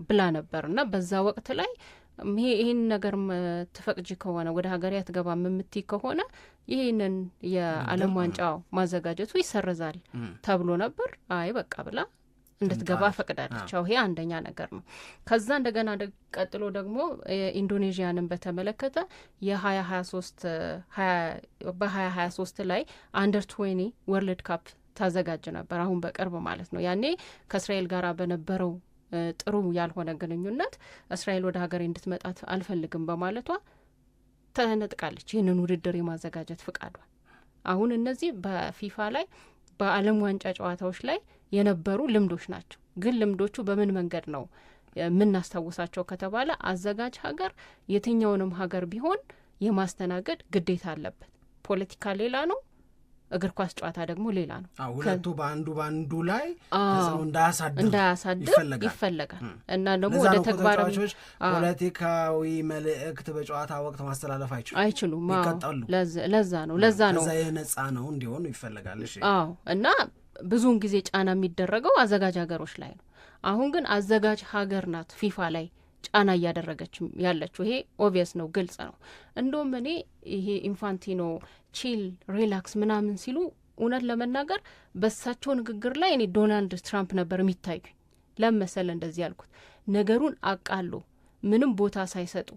ብላ ነበር እና በዛ ወቅት ላይ ይህን ነገር ትፈቅጂ ከሆነ ወደ ሀገሬ አትገባም የምትይ ከሆነ ይህንን የዓለም ዋንጫው ማዘጋጀቱ ይሰረዛል ተብሎ ነበር። አይ በቃ ብላ እንድትገባ ፈቅዳለች። ይሄ አንደኛ ነገር ነው። ከዛ እንደገና ቀጥሎ ደግሞ ኢንዶኔዥያንን በተመለከተ በ2023 ላይ አንደር 20 ወርልድ ካፕ ታዘጋጅ ነበር። አሁን በቅርብ ማለት ነው። ያኔ ከእስራኤል ጋር በነበረው ጥሩ ያልሆነ ግንኙነት እስራኤል ወደ ሀገሬ እንድትመጣት አልፈልግም በማለቷ ተነጥቃለች ይህንን ውድድር የማዘጋጀት ፍቃዷል። አሁን እነዚህ በፊፋ ላይ በዓለም ዋንጫ ጨዋታዎች ላይ የነበሩ ልምዶች ናቸው። ግን ልምዶቹ በምን መንገድ ነው የምናስታውሳቸው ከተባለ አዘጋጅ ሀገር የትኛውንም ሀገር ቢሆን የማስተናገድ ግዴታ አለበት። ፖለቲካ ሌላ ነው፣ እግር ኳስ ጨዋታ ደግሞ ሌላ ነው። ሁለቱ በአንዱ ላይ ተጽዕኖ እንዳያሳድር ይፈለጋል እና ደግሞ ወደ ተግባራዊ ፖለቲካዊ መልእክት በጨዋታ ወቅት ማስተላለፍ አይችሉም። ለዛ ነው ከዛ የነጻ ነው እንዲሆኑ ይፈለጋል። እና ብዙውን ጊዜ ጫና የሚደረገው አዘጋጅ ሀገሮች ላይ ነው። አሁን ግን አዘጋጅ ሀገር ናት ፊፋ ላይ ጫና እያደረገች ያለችው። ይሄ ኦብቪየስ ነው፣ ግልጽ ነው። እንደውም እኔ ይሄ ኢንፋንቲኖ ቺል ሪላክስ ምናምን ሲሉ እውነት ለመናገር በሳቸው ንግግር ላይ እኔ ዶናልድ ትራምፕ ነበር የሚታዩኝ። ለመሰለ እንደዚህ ያልኩት ነገሩን አቃሎ ምንም ቦታ ሳይሰጡ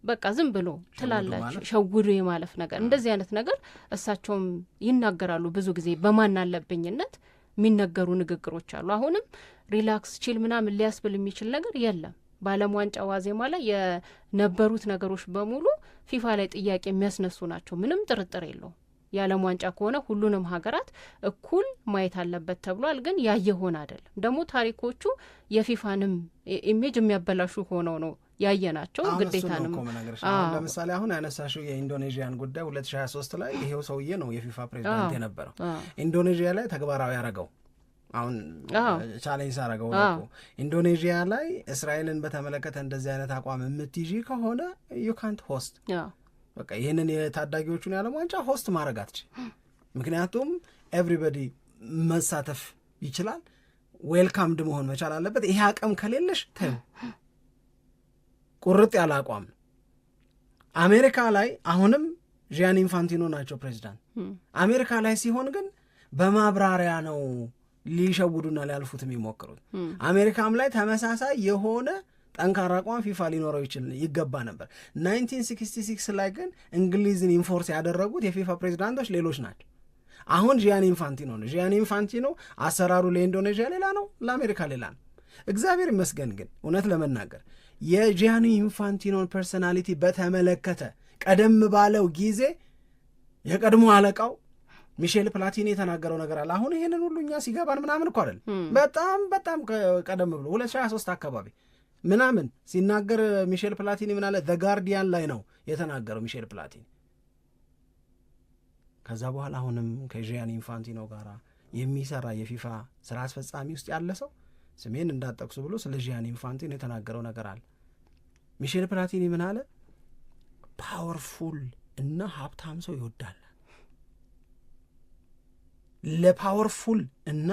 በቃ ዝም ብሎ ትላላችሁ ሸውዶ የማለፍ ነገር እንደዚህ አይነት ነገር እሳቸውም ይናገራሉ ብዙ ጊዜ በማን አለብኝነት የሚነገሩ ንግግሮች አሉ። አሁንም ሪላክስ ቺል ምናምን ሊያስብል የሚችል ነገር የለም። በዓለም ዋንጫ ዋዜማ ላይ የነበሩት ነገሮች በሙሉ ፊፋ ላይ ጥያቄ የሚያስነሱ ናቸው፣ ምንም ጥርጥር የለውም። የዓለም ዋንጫ ከሆነ ሁሉንም ሀገራት እኩል ማየት አለበት ተብሏል። ግን ያየሆን አይደለም ደግሞ ታሪኮቹ የፊፋንም ኢሜጅ የሚያበላሹ ሆነው ነው ያየናቸው። ግዴታንም ለምሳሌ አሁን ያነሳሽው የኢንዶኔዥያን ጉዳይ 2023 ላይ ይሄው ሰውዬ ነው የፊፋ ፕሬዚዳንት የነበረው። ኢንዶኔዥያ ላይ ተግባራዊ ያደረገው አሁን ቻሌንጅ አደረገው ነው። ኢንዶኔዥያ ላይ እስራኤልን በተመለከተ እንደዚህ አይነት አቋም የምትይዢ ከሆነ ዩ ካንት ሆስት በቃ ይህንን የታዳጊዎቹን የዓለም ዋንጫ ሆስት ማድረግ አትችል። ምክንያቱም ኤቭሪበዲ መሳተፍ ይችላል፣ ዌልካምድ መሆን መቻል አለበት። ይሄ አቅም ከሌለሽ ተይው። ቁርጥ ያለ አቋም ነው። አሜሪካ ላይ አሁንም ጂያኒ ኢንፋንቲኖ ናቸው ፕሬዚዳንት። አሜሪካ ላይ ሲሆን ግን በማብራሪያ ነው ሊሸውዱና ሊያልፉት የሚሞክሩት። አሜሪካም ላይ ተመሳሳይ የሆነ ጠንካራ አቋም ፊፋ ሊኖረው ይገባ ነበር። 1966 ላይ ግን እንግሊዝን ኢንፎርስ ያደረጉት የፊፋ ፕሬዚዳንቶች ሌሎች ናቸው። አሁን ጂያኒ ኢንፋንቲኖ ነው። ጂያኒ ኢንፋንቲኖ አሰራሩ ለኢንዶኔዥያ ሌላ ነው፣ ለአሜሪካ ሌላ ነው። እግዚአብሔር ይመስገን ግን እውነት ለመናገር የጂያኒ ኢንፋንቲኖን ፐርሶናሊቲ በተመለከተ ቀደም ባለው ጊዜ የቀድሞ አለቃው ሚሼል ፕላቲኒ የተናገረው ነገር አለ። አሁን ይሄንን ሁሉ እኛ ሲገባን ምናምን እኮ አይደል፣ በጣም ቀደም ብሎ 2023 አካባቢ ምናምን ሲናገር ሚሼል ፕላቲኒ ምን አለ? ዘ ጋርዲያን ላይ ነው የተናገረው ሚሼል ፕላቲኒ። ከዛ በኋላ አሁንም ከጂያኒ ኢንፋንቲኖ ጋር የሚሰራ የፊፋ ስራ አስፈጻሚ ውስጥ ያለ ሰው ስሜን እንዳጠቅሱ ብሎ ስለ ጂያኒ ኢንፋንቲኖ የተናገረው ነገር አለ። ሚሼል ፕላቲኒ ምን አለ? ፓወርፉል እና ሀብታም ሰው ይወዳል። ለፓወርፉል እና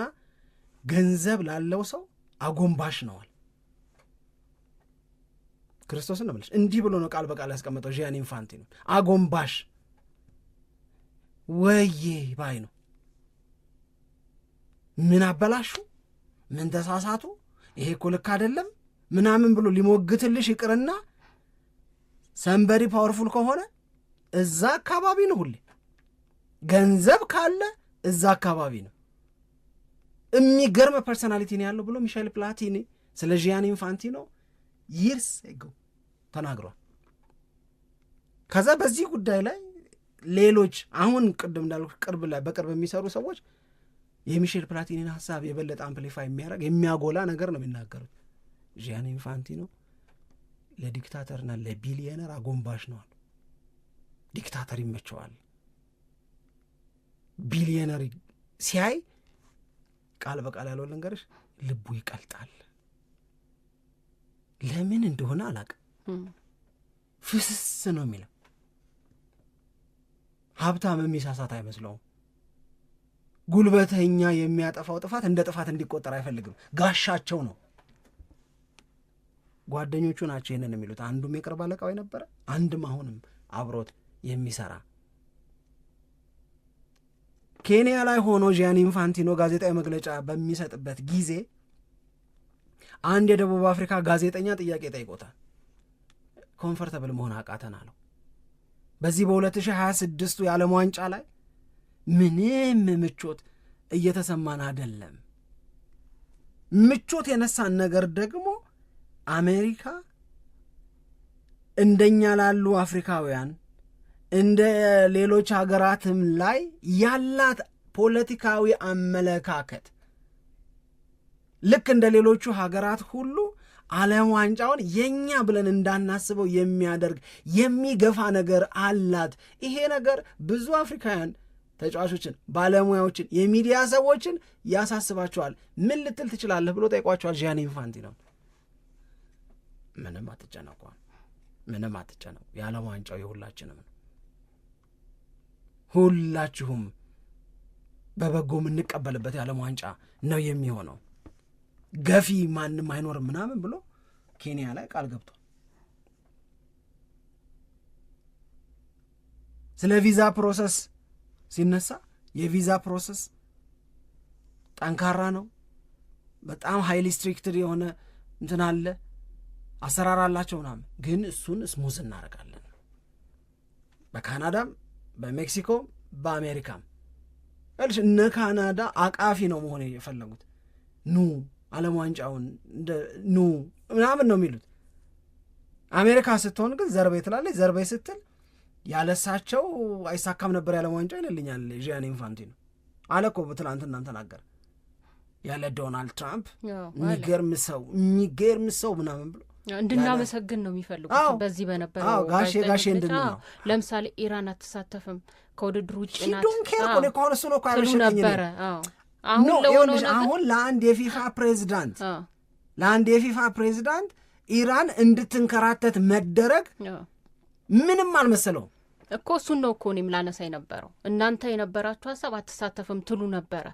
ገንዘብ ላለው ሰው አጎንባሽ ነዋል። ክርስቶስን ነው የምልሽ። እንዲህ ብሎ ነው ቃል በቃል ያስቀመጠው ጂያኒ ኢንፋንቲኖ። አጎንባሽ ወዬ ባይ ነው። ምን አበላሹ፣ ምን ተሳሳቱ፣ ይሄ እኮ ልክ አይደለም ምናምን ብሎ ሊሞግትልሽ ይቅርና ሰንበሪ ፓወርፉል ከሆነ እዛ አካባቢ ነው። ሁሌ ገንዘብ ካለ እዛ አካባቢ ነው። የሚገርም ፐርሶናሊቲ ነው ያለው ብሎ ሚሼል ፕላቲኒ ስለ ጂያኒ ኢንፋንቲኖ ይርስ ኤጎ ተናግሯል። ከዛ በዚህ ጉዳይ ላይ ሌሎች አሁን ቅድም እንዳልኩ በቅርብ የሚሰሩ ሰዎች የሚሼል ፕላቲኒን ሀሳብ የበለጠ አምፕሊፋይ የሚያደርግ የሚያጎላ ነገር ነው የሚናገሩት። ጂያኒ ኢንፋንቲኖ ለዲክታተርና ለቢሊየነር አጎንባሽ ነው አሉ። ዲክታተር ይመቸዋል፣ ቢሊየነር ሲያይ ቃል በቃል ያለው ልንገርሽ ልቡ ይቀልጣል። ለምን እንደሆነ አላውቅም፣ ፍስስ ነው የሚለው። ሀብታም የሚሳሳት አይመስለውም። ጉልበተኛ የሚያጠፋው ጥፋት እንደ ጥፋት እንዲቆጠር አይፈልግም። ጋሻቸው ነው። ጓደኞቹ ናቸው ይህንን የሚሉት። አንዱም የቅርብ አለቃው የነበረ አንድም አሁንም አብሮት የሚሰራ ኬንያ ላይ ሆኖ ጂያኒ ኢንፋንቲኖ ጋዜጣዊ መግለጫ በሚሰጥበት ጊዜ አንድ የደቡብ አፍሪካ ጋዜጠኛ ጥያቄ ጠይቆታል። ኮንፈርተብል መሆን አቃተን አለው። በዚህ በ2026 የዓለም ዋንጫ ላይ ምንም ምቾት እየተሰማን አይደለም። ምቾት የነሳን ነገር ደግሞ አሜሪካ እንደኛ ላሉ አፍሪካውያን እንደ ሌሎች ሀገራትም ላይ ያላት ፖለቲካዊ አመለካከት ልክ እንደ ሌሎቹ ሀገራት ሁሉ ዓለም ዋንጫውን የኛ ብለን እንዳናስበው የሚያደርግ የሚገፋ ነገር አላት። ይሄ ነገር ብዙ አፍሪካውያን ተጫዋቾችን፣ ባለሙያዎችን፣ የሚዲያ ሰዎችን ያሳስባቸዋል። ምን ልትል ትችላለህ ብሎ ጠይቋቸዋል ጂያኒ ኢንፋንቲኖ። ምንም አትጨነቁ፣ ምንም አትጨነቁ፣ የዓለም ዋንጫው የሁላችንም ነው፣ ሁላችሁም በበጎ የምንቀበልበት የዓለም ዋንጫ ነው የሚሆነው፣ ገፊ ማንም አይኖርም ምናምን ብሎ ኬንያ ላይ ቃል ገብቷል። ስለ ቪዛ ፕሮሰስ ሲነሳ የቪዛ ፕሮሰስ ጠንካራ ነው፣ በጣም ሃይሊ ስትሪክትድ የሆነ እንትን አለ። አሰራር አላቸው ምናምን፣ ግን እሱን ስሙዝ እናደርጋለን። በካናዳም በሜክሲኮም በአሜሪካም እነ ካናዳ አቃፊ ነው መሆን የፈለጉት። ኑ ዓለም ዋንጫውን ኑ ምናምን ነው የሚሉት። አሜሪካ ስትሆን ግን ዘርቤ ትላለች። ዘርቤ ስትል ያለሳቸው አይሳካም ነበር ያለም ዋንጫ ይልልኛል ጂያኒ ኢንፋንቲኖ አለ እኮ ትናንትና ተናገረ። ያለ ዶናልድ ትራምፕ የሚገርም ሰው ምናምን ብሎ እንድናመሰግን ነው የሚፈልጉት። በዚህ በነበረው ጋሼ እንድንል ነው። ለምሳሌ ኢራን አትሳተፍም ከውድድር ውጭ ናት ትሉ ነበረ። አሁን ለአንድ የፊፋ ፕሬዚዳንት ኢራን እንድትንከራተት መደረግ ምንም አልመሰለውም እኮ። እሱን ነው እኮ እኔም ላነሳ የነበረው። እናንተ የነበራችሁ ሀሳብ አትሳተፍም ትሉ ነበረ፣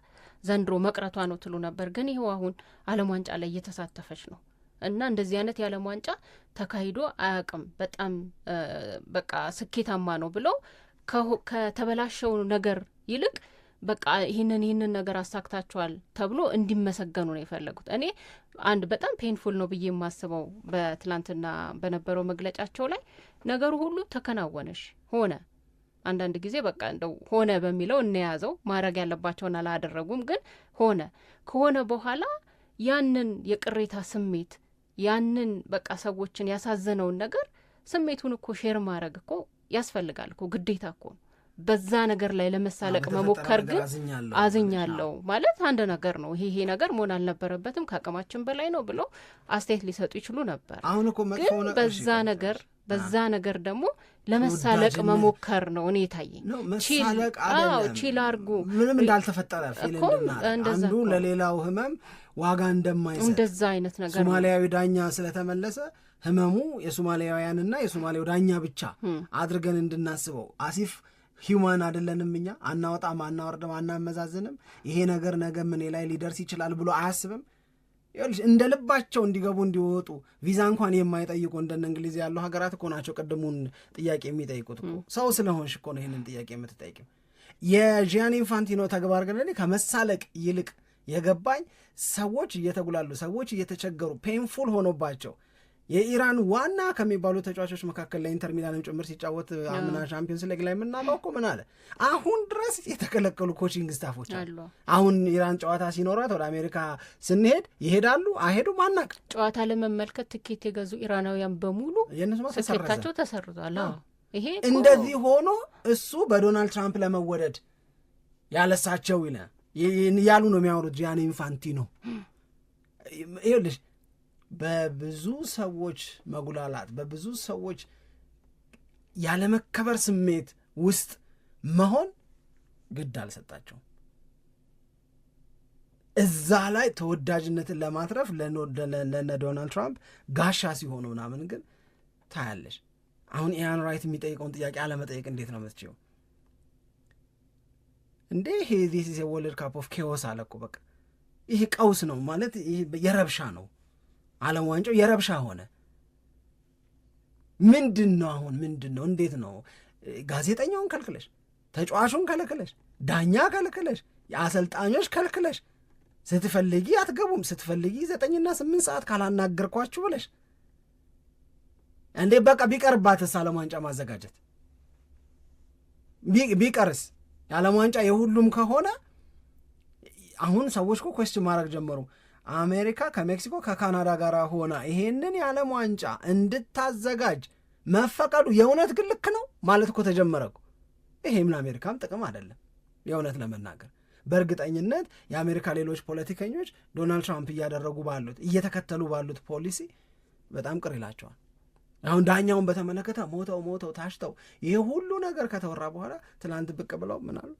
ዘንድሮ መቅረቷ ነው ትሉ ነበር። ግን ይኸው አሁን ዓለም ዋንጫ ላይ እየተሳተፈች ነው እና እንደዚህ አይነት የዓለም ዋንጫ ተካሂዶ አያውቅም። በጣም በቃ ስኬታማ ነው ብለው ከተበላሸው ነገር ይልቅ በቃ ይህንን ነገር አሳክታቸዋል ተብሎ እንዲመሰገኑ ነው የፈለጉት። እኔ አንድ በጣም ፔንፉል ነው ብዬ የማስበው በትላንትና በነበረው መግለጫቸው ላይ ነገሩ ሁሉ ተከናወነሽ ሆነ። አንዳንድ ጊዜ በቃ እንደው ሆነ በሚለው እንያዘው፣ ማድረግ ያለባቸውን አላደረጉም። ግን ከሆነ በኋላ ያንን የቅሬታ ስሜት ያንን በቃ ሰዎችን ያሳዘነውን ነገር ስሜቱን እኮ ሼር ማድረግ እኮ ያስፈልጋል እኮ ግዴታ እኮ። በዛ ነገር ላይ ለመሳለቅ መሞከር ግን አዝኛለሁ ማለት አንድ ነገር ነው። ይሄ ነገር መሆን አልነበረበትም፣ ከአቅማችን በላይ ነው ብሎ አስተያየት ሊሰጡ ይችሉ ነበር። ግን በዛ ነገር ደግሞ ለመሳለቅ መሞከር ነው እኔ ታየኝ። ቺል አርጉ ምንም እንዳልተፈጠረ አንዱ ለሌላው ህመም ዋጋ እንደማይሰጥ እንደዛ አይነት ነገር ሶማሊያዊ ዳኛ ስለተመለሰ ህመሙ የሶማሊያውያንና የሶማሊያው ዳኛ ብቻ አድርገን እንድናስበው አሲፍ ሂውማን አይደለንም እኛ። አናወጣም፣ አናወርድም፣ አናመዛዝንም። ይሄ ነገር ነገ ምን ላይ ሊደርስ ይችላል ብሎ አያስብም። እንደ ልባቸው እንዲገቡ እንዲወጡ ቪዛ እንኳን የማይጠይቁ እንደነ እንግሊዝ ያሉ ሀገራት እኮ ናቸው ቅድሙን ጥያቄ የሚጠይቁት እኮ። ሰው ስለሆንሽ እኮ ነው ይህንን ጥያቄ የምትጠይቂው። የጂያኒ ኢንፋንቲኖ ተግባር ግን ከመሳለቅ ይልቅ የገባኝ ሰዎች እየተጉላሉ፣ ሰዎች እየተቸገሩ ፔንፉል ሆኖባቸው የኢራን ዋና ከሚባሉ ተጫዋቾች መካከል ለኢንተር ሚላንም ጭምር ሲጫወት አምና ቻምፒዮንስ ሊግ ላይ የምናውቀው እኮ ምን አለ አሁን ድረስ የተከለከሉ ኮቺንግ ስታፎች አሉ። አሁን ኢራን ጨዋታ ሲኖራት ወደ አሜሪካ ስንሄድ ይሄዳሉ አይሄዱም አናውቅ። ጨዋታ ለመመልከት ትኬት የገዙ ኢራናውያን በሙሉ ትኬታቸው ተሰርዟል። ይሄ እንደዚህ ሆኖ እሱ በዶናልድ ትራምፕ ለመወደድ ያለሳቸው ያሉ ነው የሚያወሩት ጂያኒ ኢንፋንቲኖ። ይኸውልሽ በብዙ ሰዎች መጉላላት፣ በብዙ ሰዎች ያለመከበር ስሜት ውስጥ መሆን ግድ አልሰጣቸውም። እዛ ላይ ተወዳጅነትን ለማትረፍ ለነ ዶናልድ ትራምፕ ጋሻ ሲሆኑ ምናምን ግን ታያለሽ። አሁን ኢያን ራይት የሚጠይቀውን ጥያቄ አለመጠየቅ እንዴት ነው የምትችይው እንዴ? ይሄ ዚስ ኢዝ ወርልድ ካፕ ኦፍ ኬዎስ አለ እኮ በቃ ይሄ ቀውስ ነው ማለት የረብሻ ነው። ዓለም ዋንጫው የረብሻ ሆነ። ምንድን ነው አሁን ምንድን ነው? እንዴት ነው ጋዜጠኛውን ከልክለሽ፣ ተጫዋቹን ከልክለሽ፣ ዳኛ ከልክለሽ፣ የአሰልጣኞች ከልክለሽ፣ ስትፈልጊ አትገቡም፣ ስትፈልጊ 9 እና 8 ሰዓት ካላናገርኳችሁ ብለሽ እንዴ በቃ ቢቀርባትስ ዓለም ዋንጫ ማዘጋጀት ቢቀርስ የዓለም ዋንጫ የሁሉም ከሆነ አሁን ሰዎች እኮ ኮስችን ማድረግ ጀመሩ። አሜሪካ ከሜክሲኮ ከካናዳ ጋር ሆና ይሄንን የዓለም ዋንጫ እንድታዘጋጅ መፈቀዱ የእውነት ግን ልክ ነው ማለት እኮ ተጀመረ እኮ። ይሄም ለአሜሪካም ጥቅም አይደለም የእውነት ለመናገር። በእርግጠኝነት የአሜሪካ ሌሎች ፖለቲከኞች ዶናልድ ትራምፕ እያደረጉ ባሉት እየተከተሉ ባሉት ፖሊሲ በጣም ቅር ይላቸዋል። አሁን ዳኛውን በተመለከተ ሞተው ታሽተው ይሄ ሁሉ ነገር ከተወራ በኋላ ትናንት ብቅ ብለው ምናሉ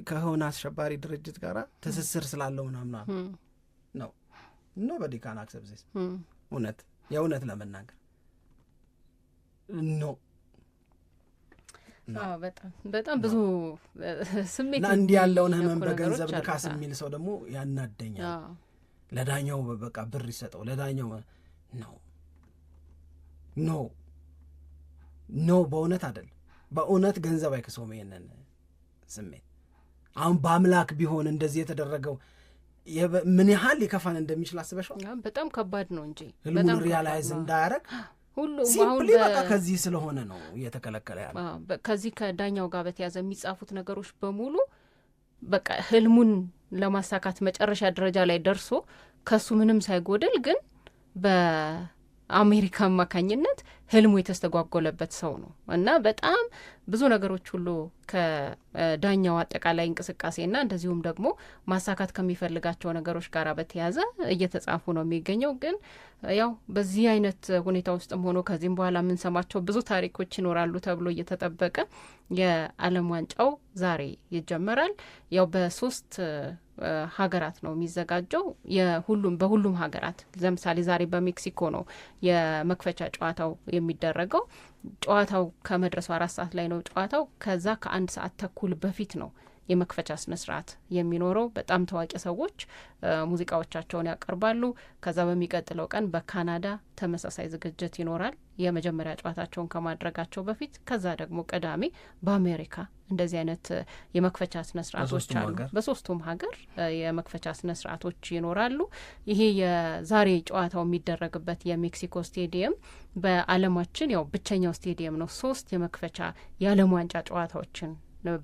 ከሆነ አሸባሪ ድርጅት ጋር ትስስር ስላለው ምናምን ነው ኖበዲ ካን አክሰፕት ዚስ። የእውነት ለመናገር ኖ በጣም ብዙ ስሜት እንዲህ ያለውን ህመም በገንዘብ ልካስ የሚል ሰው ደግሞ ያናደኛል። ለዳኛው በቃ ብር ይሰጠው ለዳኛው ኖ በእውነት አይደል፣ በእውነት ገንዘብ አይክሰውም ይሄንን ስሜት። አሁን በአምላክ ቢሆን እንደዚህ የተደረገው ምን ያህል ሊከፋን እንደሚችል አስበሽዋል? በጣም ከባድ ነው እንጂ ህልሙን ሪያላይዝ እንዳያረግ ሁሉም አሁን በቃ ከዚህ ስለሆነ ነው እየተከለከለ ያለው። ከዚህ ከዳኛው ጋር በተያዘ የሚጻፉት ነገሮች በሙሉ በቃ ህልሙን ለማሳካት መጨረሻ ደረጃ ላይ ደርሶ ከሱ ምንም ሳይጎድል ግን በአሜሪካ አማካኝነት ህልሙ የተስተጓጎለበት ሰው ነው እና በጣም ብዙ ነገሮች ሁሉ ከዳኛው አጠቃላይ እንቅስቃሴና እንደዚሁም ደግሞ ማሳካት ከሚፈልጋቸው ነገሮች ጋር በተያያዘ እየተጻፉ ነው የሚገኘው። ግን ያው በዚህ አይነት ሁኔታ ውስጥም ሆኖ ከዚህም በኋላ የምንሰማቸው ብዙ ታሪኮች ይኖራሉ ተብሎ እየተጠበቀ የዓለም ዋንጫው ዛሬ ይጀመራል። ያው በ3 ሀገራት ነው የሚዘጋጀው። በሁሉም ሀገራት ለምሳሌ ዛሬ በሜክሲኮ ነው የመክፈቻ ጨዋታው የሚደረገው። ጨዋታው ከመድረሱ 4 ሰዓት ላይ ነው ጨዋታው። ከዛ ከ1 ሰዓት ተኩል በፊት ነው የመክፈቻ ስነስርዓት የሚኖረው። በጣም ታዋቂ ሰዎች ሙዚቃዎቻቸውን ያቀርባሉ። ከዛ በሚቀጥለው ቀን በካናዳ ተመሳሳይ ዝግጅት ይኖራል የመጀመሪያ ጨዋታቸውን ከማድረጋቸው በፊት። ከዛ ደግሞ ቅዳሜ በአሜሪካ እንደዚህ አይነት የመክፈቻ ስነስርዓቶች አሉ። በ3ቱም ሀገር የመክፈቻ ስነስርዓቶች ይኖራሉ። ይሄ የዛሬ ጨዋታው የሚደረግበት የሜክሲኮ ስቴዲየም በዓለማችን ያው ብቸኛው ስቴዲየም ነው 3 የመክፈቻ የዓለም ዋንጫ ጨዋታዎችን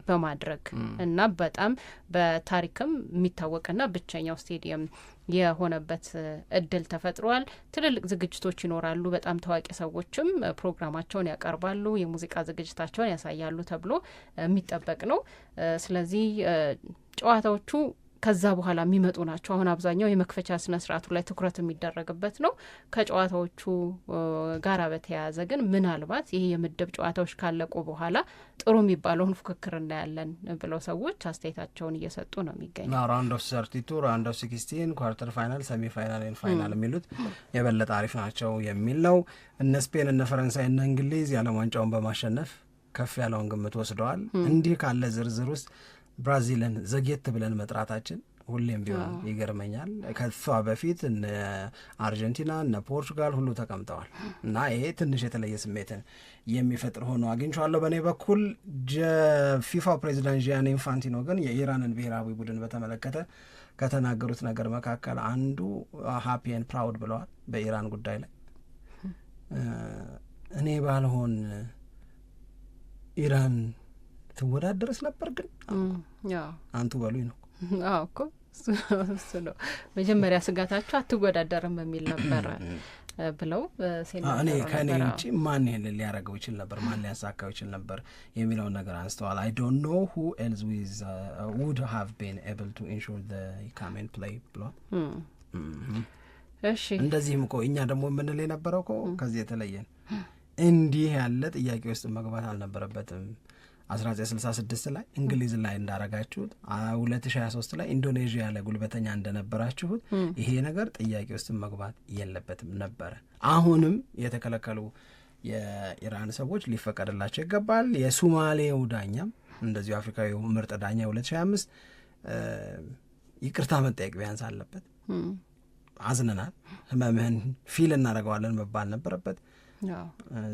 በማድረግ እና በጣም በታሪክም የሚታወቅና ብቸኛው ስቴዲየም የሆነበት እድል ተፈጥሯል። ትልልቅ ዝግጅቶች ይኖራሉ። በጣም ታዋቂ ሰዎችም ፕሮግራማቸውን ያቀርባሉ፣ የሙዚቃ ዝግጅታቸውን ያሳያሉ ተብሎ የሚጠበቅ ነው። ስለዚህ ጨዋታዎቹ ከዛ በኋላ የሚመጡ ናቸው። አሁን አብዛኛው የመክፈቻ ስነ ስርዓቱ ላይ ትኩረት የሚደረግበት ነው። ከጨዋታዎቹ ጋራ በተያያዘ ግን ምናልባት ይሄ የምድብ ጨዋታዎች ካለቁ በኋላ ጥሩ የሚባለውን ፉክክር እናያለን ብለው ሰዎች አስተያየታቸውን እየሰጡ ነው የሚገኘው። ራውንድ ኦፍ 32 ራውንድ ኦፍ 16 ኳርተር ፋይናል፣ ሰሚ ፋይናል፣ ፋይናል የሚሉት የበለጠ አሪፍ ናቸው የሚል ነው። እነ ስፔን፣ እነ ፈረንሳይ፣ እነ እንግሊዝ የዓለም ዋንጫውን በማሸነፍ ከፍ ያለውን ግምት ወስደዋል። እንዲህ ካለ ዝርዝር ውስጥ ብራዚልን ዘግየት ብለን መጥራታችን ሁሌም ቢሆን ይገርመኛል። ከሷ በፊት እነ አርጀንቲና እነ ፖርቹጋል ሁሉ ተቀምጠዋል እና ይሄ ትንሽ የተለየ ስሜትን የሚፈጥር ሆኖ አግኝቼዋለሁ። በእኔ በኩል ፊፋው ፕሬዚዳንት ጂያኒ ኢንፋንቲኖ ግን የኢራንን ብሔራዊ ቡድን በተመለከተ ከተናገሩት ነገር መካከል አንዱ ሃፒ ኤንድ ፕራውድ ብለዋል በኢራን ጉዳይ ላይ። እኔ ባልሆን ኢራን ትወዳደርስ ነበር ግን አንቱ በሉኝ ነው እኮ እሱ ነው መጀመሪያ ስጋታቸው አትወዳደርም የሚል ነበር ብለው እኔ ከእኔ ውጭ ማን ይሄንን ሊያደርገው ይችል ነበር፣ ማን ሊያሳካው ይችል ነበር የሚለውን ነገር አንስተዋል። I don't know who else would have been able to ensure the come and play ብሏል። እሺ እንደዚህም እኮ እኛ ደግሞ የምንል የነበረው እኮ ከዚህ የተለየን እንዲህ ያለ ጥያቄ ውስጥ መግባት አልነበረበትም። 1966 ላይ እንግሊዝ ላይ እንዳረጋችሁት 2023 ላይ ኢንዶኔዥያ ላይ ጉልበተኛ እንደነበራችሁት ይሄ ነገር ጥያቄ ውስጥ መግባት የለበትም ነበረ። አሁንም የተከለከሉ የኢራን ሰዎች ሊፈቀድላቸው ይገባል። የሶማሌው ዳኛም እንደዚሁ አፍሪካዊው ምርጥ ዳኛ 2025 ይቅርታ መጠየቅ ቢያንስ አለበት። አዝነናል፣ ህመምህን ፊል እናደርገዋለን መባል ነበረበት።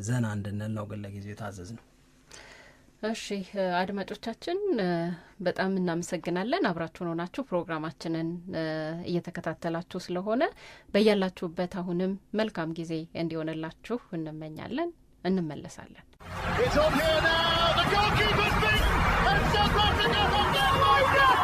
ዘና እንድንል ነው ግን ለጊዜው የታዘዝ ነው። እሺ አድማጮቻችን በጣም እናመሰግናለን። አብራችሁን ሆናችሁ ፕሮግራማችንን እየተከታተላችሁ ስለሆነ በያላችሁበት አሁንም መልካም ጊዜ እንዲሆንላችሁ እንመኛለን። እንመለሳለን። It's on here now. The goalkeeper's beaten and South Africa have got